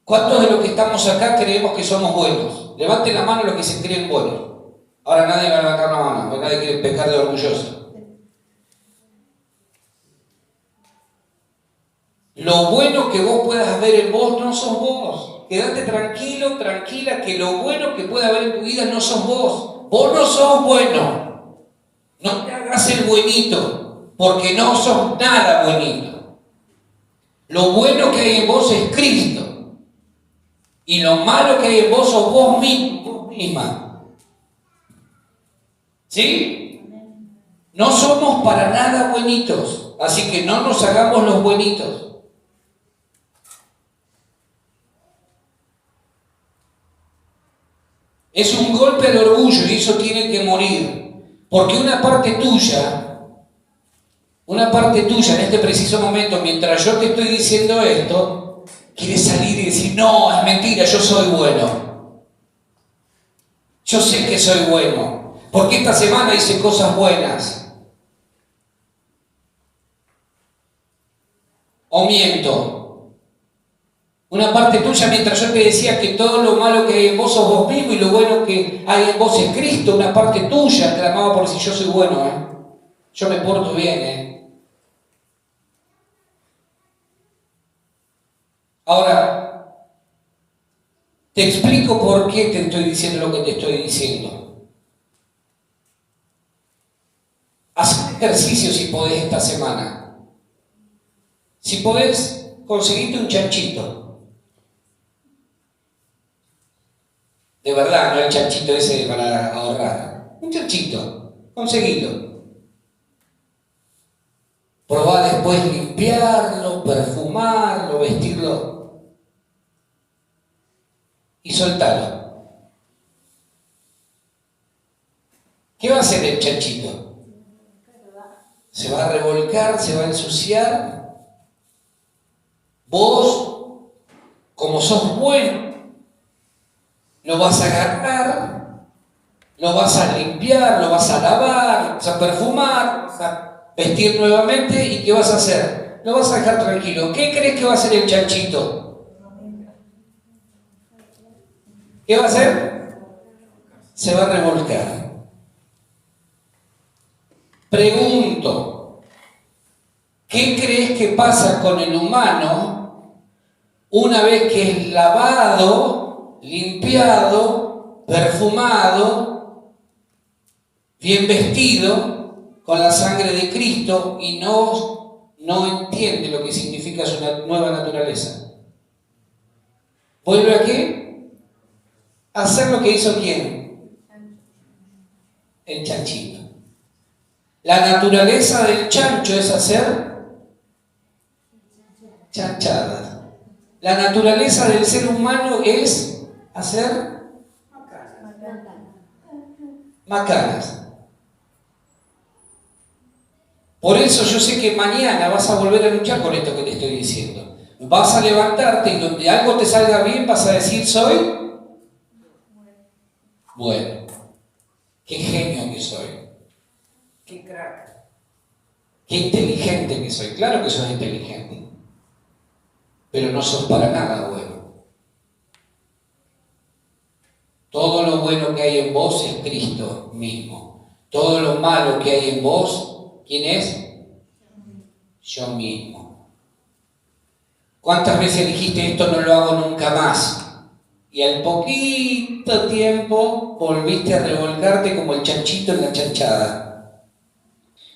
¿Cuántos de los que estamos acá creemos que somos buenos? Levanten la mano los que se creen buenos. Ahora nadie va a levantar la mano, porque nadie quiere pecar de orgulloso. Lo bueno que vos puedas ver en vos no sos vos. Quédate tranquilo, tranquila, que lo bueno que pueda haber en tu vida no sos vos. Vos no sos bueno. No te hagas el buenito, porque no sos nada buenito. Lo bueno que hay en vos es Cristo. Y lo malo que hay en vos sos vos mismo, vos misma. ¿Sí? No somos para nada buenitos, así que no nos hagamos los buenitos. Es un golpe al orgullo y eso tiene que morir. Porque una parte tuya en este preciso momento, mientras yo te estoy diciendo esto, quiere salir y decir: no, es mentira, yo soy bueno. Yo sé que soy bueno, porque esta semana hice cosas buenas. O miento. Una parte tuya, mientras yo te decía que todo lo malo que hay en vos sos vos mismo y lo bueno que hay en vos es Cristo, una parte tuya clamaba por si yo soy bueno, yo me porto bien. Ahora, te explico por qué te estoy diciendo lo que te estoy diciendo. Haz un ejercicio si podés esta semana. Si podés, conseguirte un chanchito. De verdad, no el chanchito ese para ahorrar. Un chanchito, conseguilo. Probá después limpiarlo, perfumarlo, vestirlo. Y soltalo. ¿Qué va a hacer el chanchito? Se va a revolcar, se va a ensuciar. Vos, como sos bueno, lo vas a agarrar, lo vas a limpiar, lo vas a lavar, lo vas a perfumar, vas a vestir nuevamente y ¿qué vas a hacer? Lo vas a dejar tranquilo. ¿Qué crees que va a hacer el chanchito? ¿Qué va a hacer? Se va a revolcar. Pregunto, ¿qué crees que pasa con el humano una vez que es lavado, limpiado, perfumado, bien vestido, con la sangre de Cristo y no entiende lo que significa su nueva naturaleza? ¿Vuelve a qué? A hacer lo que hizo ¿quién? El chanchito. La naturaleza del chancho es hacer chanchadas. La naturaleza del ser humano es hacer macanas. Por eso yo sé que mañana vas a volver a luchar con esto que te estoy diciendo. Vas a levantarte y donde algo te salga bien vas a decir soy bueno. Qué genio que soy. Qué crack. Qué inteligente que soy. Claro que sos inteligente. Pero no sos para nada bueno. Todo lo bueno que hay en vos es Cristo mismo. Todo lo malo que hay en vos, ¿quién es? Yo mismo. ¿Cuántas veces dijiste esto no lo hago nunca más? Y al poquito tiempo volviste a revolcarte como el chanchito en la chanchada.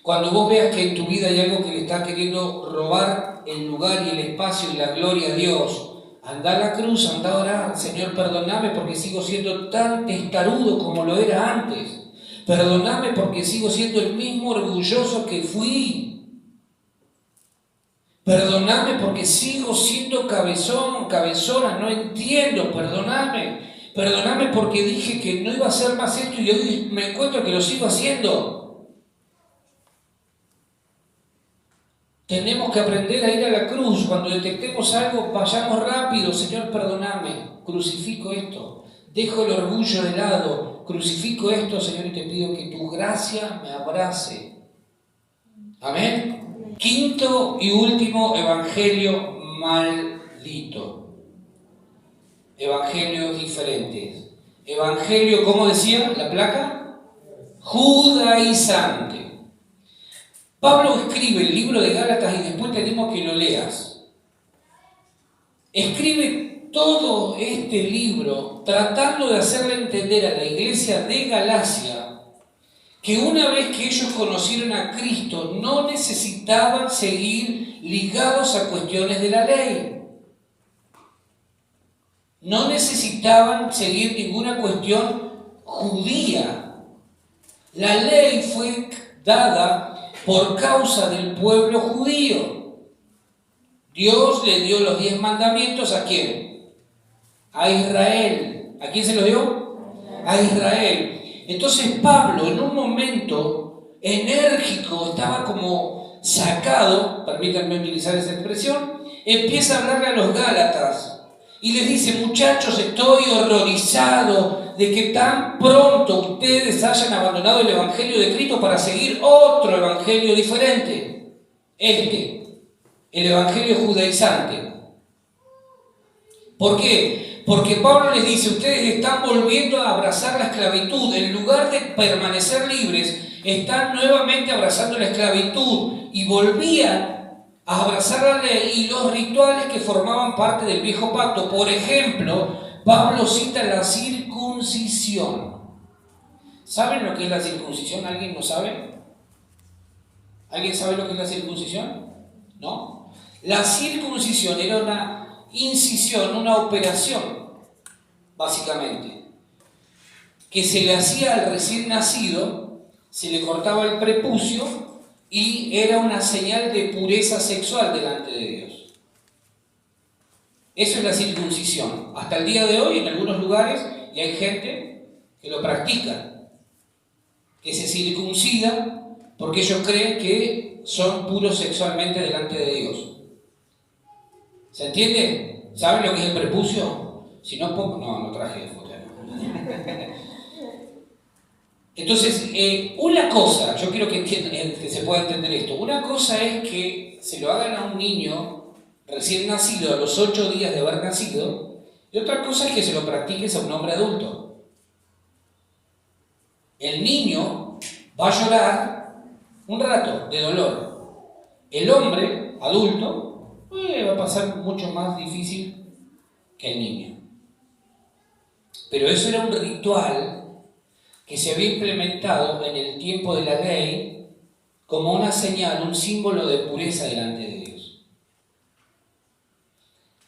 Cuando vos veas que en tu vida hay algo que le está queriendo robar el lugar y el espacio y la gloria a Dios, anda a la cruz, anda a orar. Señor, perdóname porque sigo siendo tan testarudo como lo era antes. Perdóname porque sigo siendo el mismo orgulloso que fui. Perdóname porque sigo siendo cabezón, cabezona, no entiendo, perdóname. Perdóname porque dije que no iba a hacer más esto y hoy me encuentro que lo sigo haciendo. Tenemos que aprender a ir a la cruz. Cuando detectemos algo, vayamos rápido. Señor, perdóname. Crucifico esto. Dejo el orgullo de lado. Crucifico esto, Señor, y te pido que tu gracia me abrace. Amén. Quinto y último evangelio maldito. Evangelios diferentes. Evangelio, ¿cómo decía la placa? Judaizante. Pablo escribe el libro de Gálatas y después tenemos que lo leas. Escribe todo este libro tratando de hacerle entender a la iglesia de Galacia que una vez que ellos conocieron a Cristo no necesitaban seguir ligados a cuestiones de la ley. No necesitaban seguir ninguna cuestión judía. La ley fue dada por causa del pueblo judío. Dios le dio los 10 mandamientos ¿a quién? A Israel. ¿A quién se los dio? A Israel. Entonces Pablo en un momento enérgico, estaba como sacado, permítanme utilizar esa expresión, empieza a hablarle a los Gálatas y les dice: muchachos, estoy horrorizado de que tan pronto ustedes hayan abandonado el evangelio de Cristo para seguir otro evangelio diferente. El evangelio judaizante. ¿Por qué? Porque Pablo les dice, ustedes están volviendo a abrazar la esclavitud. En lugar de permanecer libres, están nuevamente abrazando la esclavitud y volvían a abrazar la ley y los rituales que formaban parte del viejo pacto. Por ejemplo, Pablo cita la circuncisión. ¿Saben lo que es la circuncisión? ¿Alguien lo sabe? ¿Alguien sabe lo que es la circuncisión? ¿No? La circuncisión era una incisión, una operación, básicamente, que se le hacía al recién nacido, se le cortaba el prepucio y era una señal de pureza sexual delante de Dios. Eso es la circuncisión. Hasta el día de hoy, en algunos lugares, y hay gente que lo practica, que se circuncida porque ellos creen que son puros sexualmente delante de Dios. ¿Se entiende? ¿Saben lo que es el prepucio? Si no, no traje de foto. Entonces, una cosa, yo quiero que se pueda entender esto. Una cosa es que se lo hagan a un niño recién nacido a los 8 días de haber nacido, y otra cosa es que se lo practiques a un hombre adulto. El niño va a llorar un rato de dolor. El hombre adulto va a pasar mucho más difícil que el niño. Pero eso era un ritual que se había implementado en el tiempo de la ley como una señal, un símbolo de pureza delante de Dios.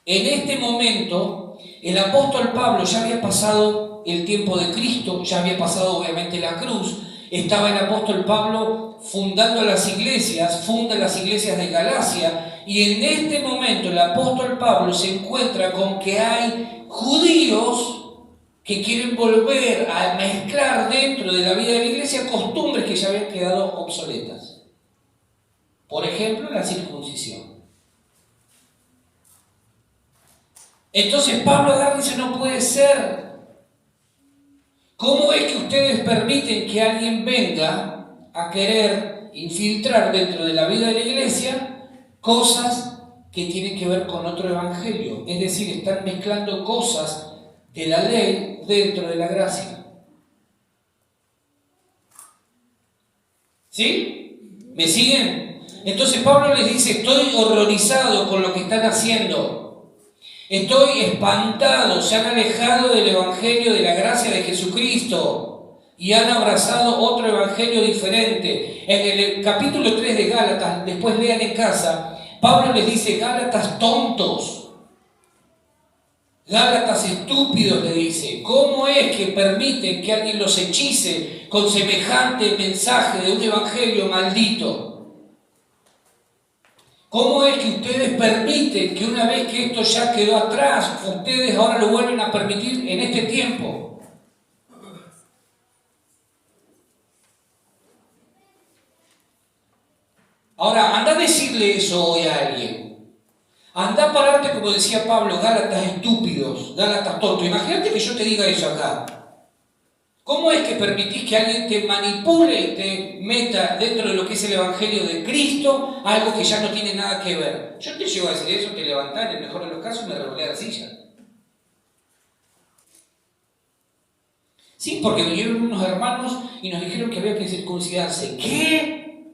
En este momento, el apóstol Pablo ya había pasado el tiempo de Cristo, ya había pasado obviamente la cruz, estaba el apóstol Pablo fundando las iglesias, funda las iglesias de Galacia, y en este momento el apóstol Pablo se encuentra con que hay judíos que quieren volver a mezclar dentro de la vida de la iglesia costumbres que ya habían quedado obsoletas. Por ejemplo, la circuncisión. Entonces Pablo agarra y dice, no puede ser. ¿Cómo es que ustedes permiten que alguien venga a querer infiltrar dentro de la vida de la iglesia cosas que tienen que ver con otro evangelio? Es decir, están mezclando cosas de la ley dentro de la gracia. ¿Sí? ¿Me siguen? Entonces Pablo les dice, estoy horrorizado con lo que están haciendo. Estoy espantado, se han alejado del evangelio de la gracia de Jesucristo y han abrazado otro evangelio diferente. En el capítulo 3 de Gálatas, después lean en casa, Pablo les dice, Gálatas tontos, Gálatas estúpidos, le dice, ¿cómo es que permiten que alguien los hechice con semejante mensaje de un evangelio maldito? ¿Cómo es que ustedes permiten que una vez que esto ya quedó atrás, ustedes ahora lo vuelven a permitir en este tiempo? Ahora, anda a decirle eso hoy a alguien. Anda a pararte, como decía Pablo, Gálatas estúpidos, Gálatas tontos. Imagínate que yo te diga eso acá. ¿Cómo es que permitís que alguien te manipule y te meta dentro de lo que es el Evangelio de Cristo algo que ya no tiene nada que ver? Yo te llego a decir eso, te levantás, en el mejor de los casos, y me revolé a la silla. Sí, porque vinieron unos hermanos y nos dijeron que había que circuncidarse. ¿Qué?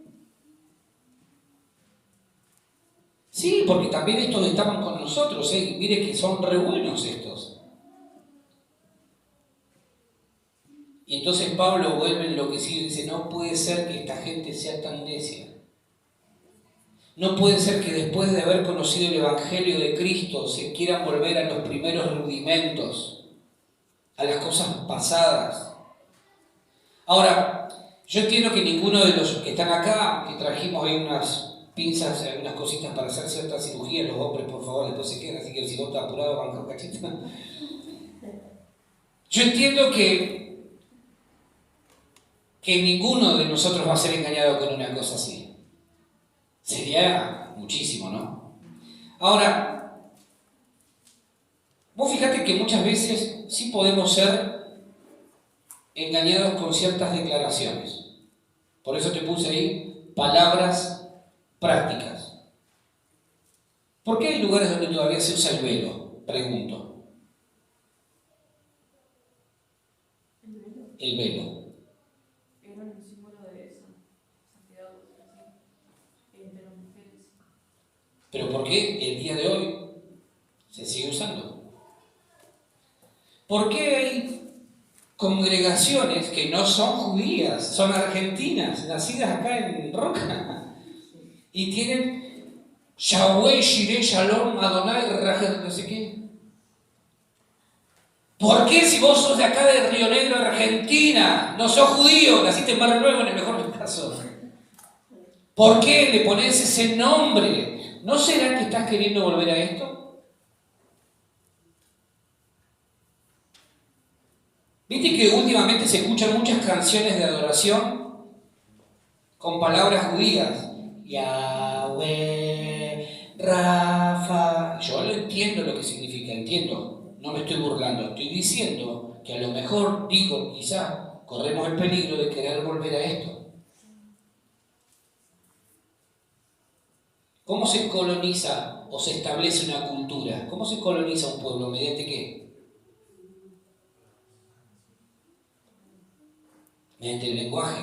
Sí, porque también estos estaban con nosotros, ¿eh? Mire que son re buenos estos. Y entonces Pablo vuelve enloquecido y dice, no puede ser que esta gente sea tan necia. No puede ser que después de haber conocido el Evangelio de Cristo se quieran volver a los primeros rudimentos, a las cosas pasadas. Ahora, yo entiendo que ninguno de los que están acá, que trajimos ahí unas pinzas, unas cositas para hacer ciertas cirugías, los hombres por favor después se quedan, así que si vos estás apurado, banca un cachito. Yo entiendo que ninguno de nosotros va a ser engañado con una cosa así. Sería muchísimo, ¿no? Ahora, vos fíjate que muchas veces sí podemos ser engañados con ciertas declaraciones. Por eso te puse ahí palabras prácticas. ¿Por qué hay lugares donde todavía se usa el velo? Pregunto. El velo. Era un símbolo de santidad entre las mujeres. ¿Pero por qué el día de hoy se sigue usando? ¿Por qué hay congregaciones que no son judías, son argentinas, nacidas acá en Roca, y tienen Yahweh, Shireh, Shalom, Adonai, Raja, no sé qué? ¿Por qué si vos sos de acá de Río Negro, Argentina, no sos judío, naciste en Barrio Nuevo en el mejor de los casos? ¿Por qué le pones ese nombre? ¿No será que estás queriendo volver a esto? ¿Viste que últimamente se escuchan muchas canciones de adoración con palabras judías? Yahweh, Rafa. Yo lo entiendo lo que significa, entiendo. No me estoy burlando, estoy diciendo que a lo mejor, digo, quizá corremos el peligro de querer volver a esto. ¿Cómo se coloniza o se establece una cultura? ¿Cómo se coloniza un pueblo? ¿Mediante qué? Mediante el lenguaje.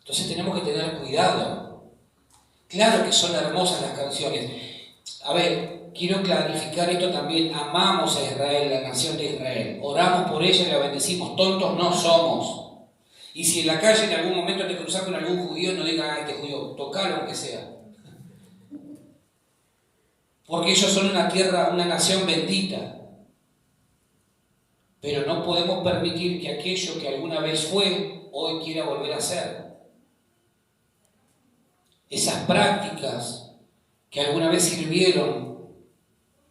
Entonces tenemos que tener cuidado. Claro que son hermosas las canciones. A ver, quiero clarificar esto también. Amamos a Israel, la nación de Israel. Oramos por ella y la bendecimos. Tontos no somos. Y si en la calle en algún momento te cruzas con algún judío, no digas, este judío, tocalo aunque sea. Porque ellos son una tierra, una nación bendita. Pero no podemos permitir que aquello que alguna vez fue, hoy quiera volver a ser. Esas prácticas que alguna vez sirvieron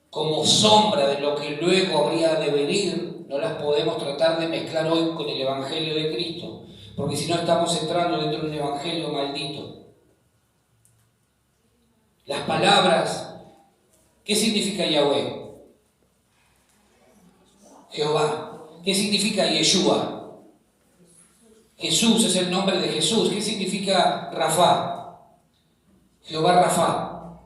como sombra de lo que luego habría de venir, no las podemos tratar de mezclar hoy con el Evangelio de Cristo, porque si no estamos entrando dentro de un Evangelio maldito. Las palabras, ¿qué significa Yahweh? Jehová. ¿Qué significa Yeshua? Jesús es el nombre de Jesús. ¿Qué significa Rafa? Jehová Rafa.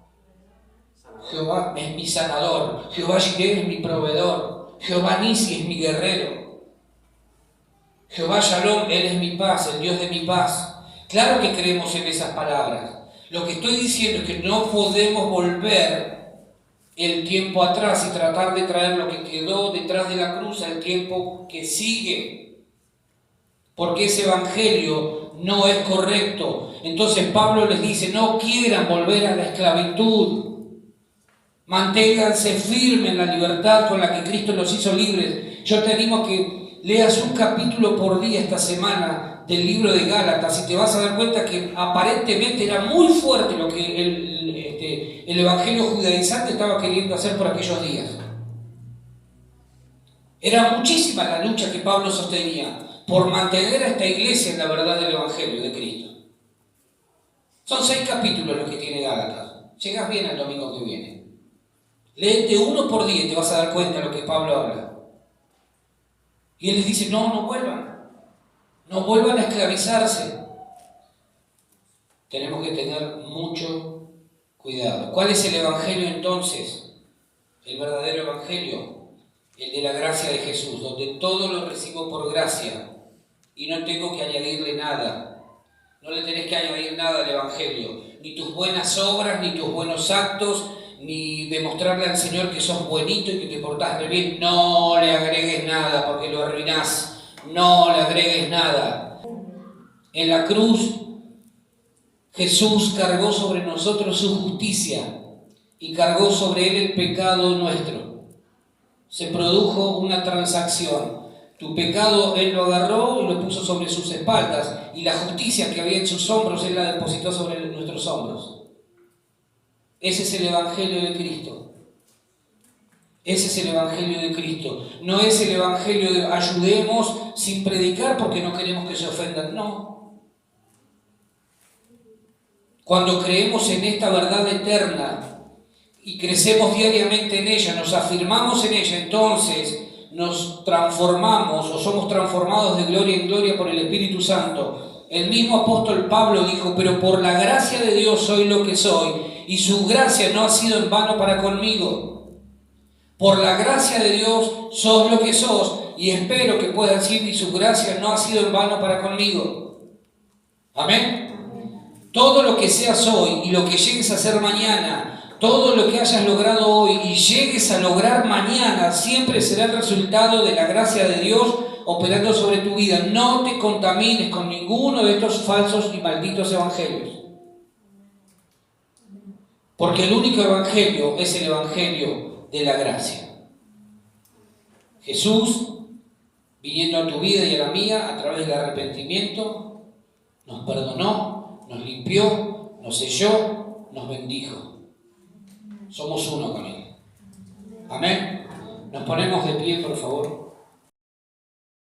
Jehová es mi sanador. Jehová Jireh es mi proveedor. Jehová Nisi es mi guerrero. Jehová Shalom, Él es mi paz, el Dios de mi paz. Claro que creemos en esas palabras. Lo que estoy diciendo es que no podemos volver el tiempo atrás y tratar de traer lo que quedó detrás de la cruz al tiempo que sigue. Porque ese evangelio no es correcto. Entonces Pablo les dice, no quieran volver a la esclavitud. Manténganse firmes en la libertad con la que Cristo los hizo libres. Yo te animo a que leas un capítulo por día esta semana del libro de Gálatas y te vas a dar cuenta que aparentemente era muy fuerte lo que el evangelio judaizante estaba queriendo hacer por aquellos días. Era muchísima la lucha que Pablo sostenía por mantener a esta iglesia en la verdad del evangelio de Cristo. Son 6 capítulos los que tiene Gálatas. Llegas bien al domingo que viene. Léete uno por día y te vas a dar cuenta de lo que Pablo habla. Y él les dice, no vuelvan. No vuelvan a esclavizarse. Tenemos que tener mucho cuidado. ¿Cuál es el evangelio entonces? El verdadero evangelio, el de la gracia de Jesús, donde todo lo recibo por gracia y no tengo que añadirle nada. No le tenés que añadir nada al evangelio, ni tus buenas obras, ni tus buenos actos, ni demostrarle al Señor que sos buenito y que te portás re bien. No le agregues nada porque lo arruinás. No le agregues nada. En la cruz Jesús cargó sobre nosotros su justicia y cargó sobre él el pecado nuestro. Se produjo una transacción. Tu pecado él lo agarró y lo puso sobre sus espaldas, y la justicia que había en sus hombros él la depositó sobre nuestros hombros. Ese es el evangelio de Cristo. Ese es el evangelio de Cristo. No es el evangelio de ayudemos sin predicar porque no queremos que se ofendan. No. Cuando creemos en esta verdad eterna y crecemos diariamente en ella, nos afirmamos en ella, entonces nos transformamos o somos transformados de gloria en gloria por el Espíritu Santo. El mismo apóstol Pablo dijo, pero por la gracia de Dios soy lo que soy, y su gracia no ha sido en vano para conmigo. Por la gracia de Dios sos lo que sos, y espero que puedas decir, y su gracia no ha sido en vano para conmigo. Amén. Todo lo que seas hoy y lo que llegues a ser mañana, todo lo que hayas logrado hoy y llegues a lograr mañana, siempre será el resultado de la gracia de Dios operando sobre tu vida. No te contamines con ninguno de estos falsos y malditos evangelios. Porque el único evangelio es el evangelio de la gracia. Jesús, viniendo a tu vida y a la mía a través del arrepentimiento, nos perdonó, nos limpió, nos selló, nos bendijo. Somos uno con Él. Amén. Nos ponemos de pie, por favor.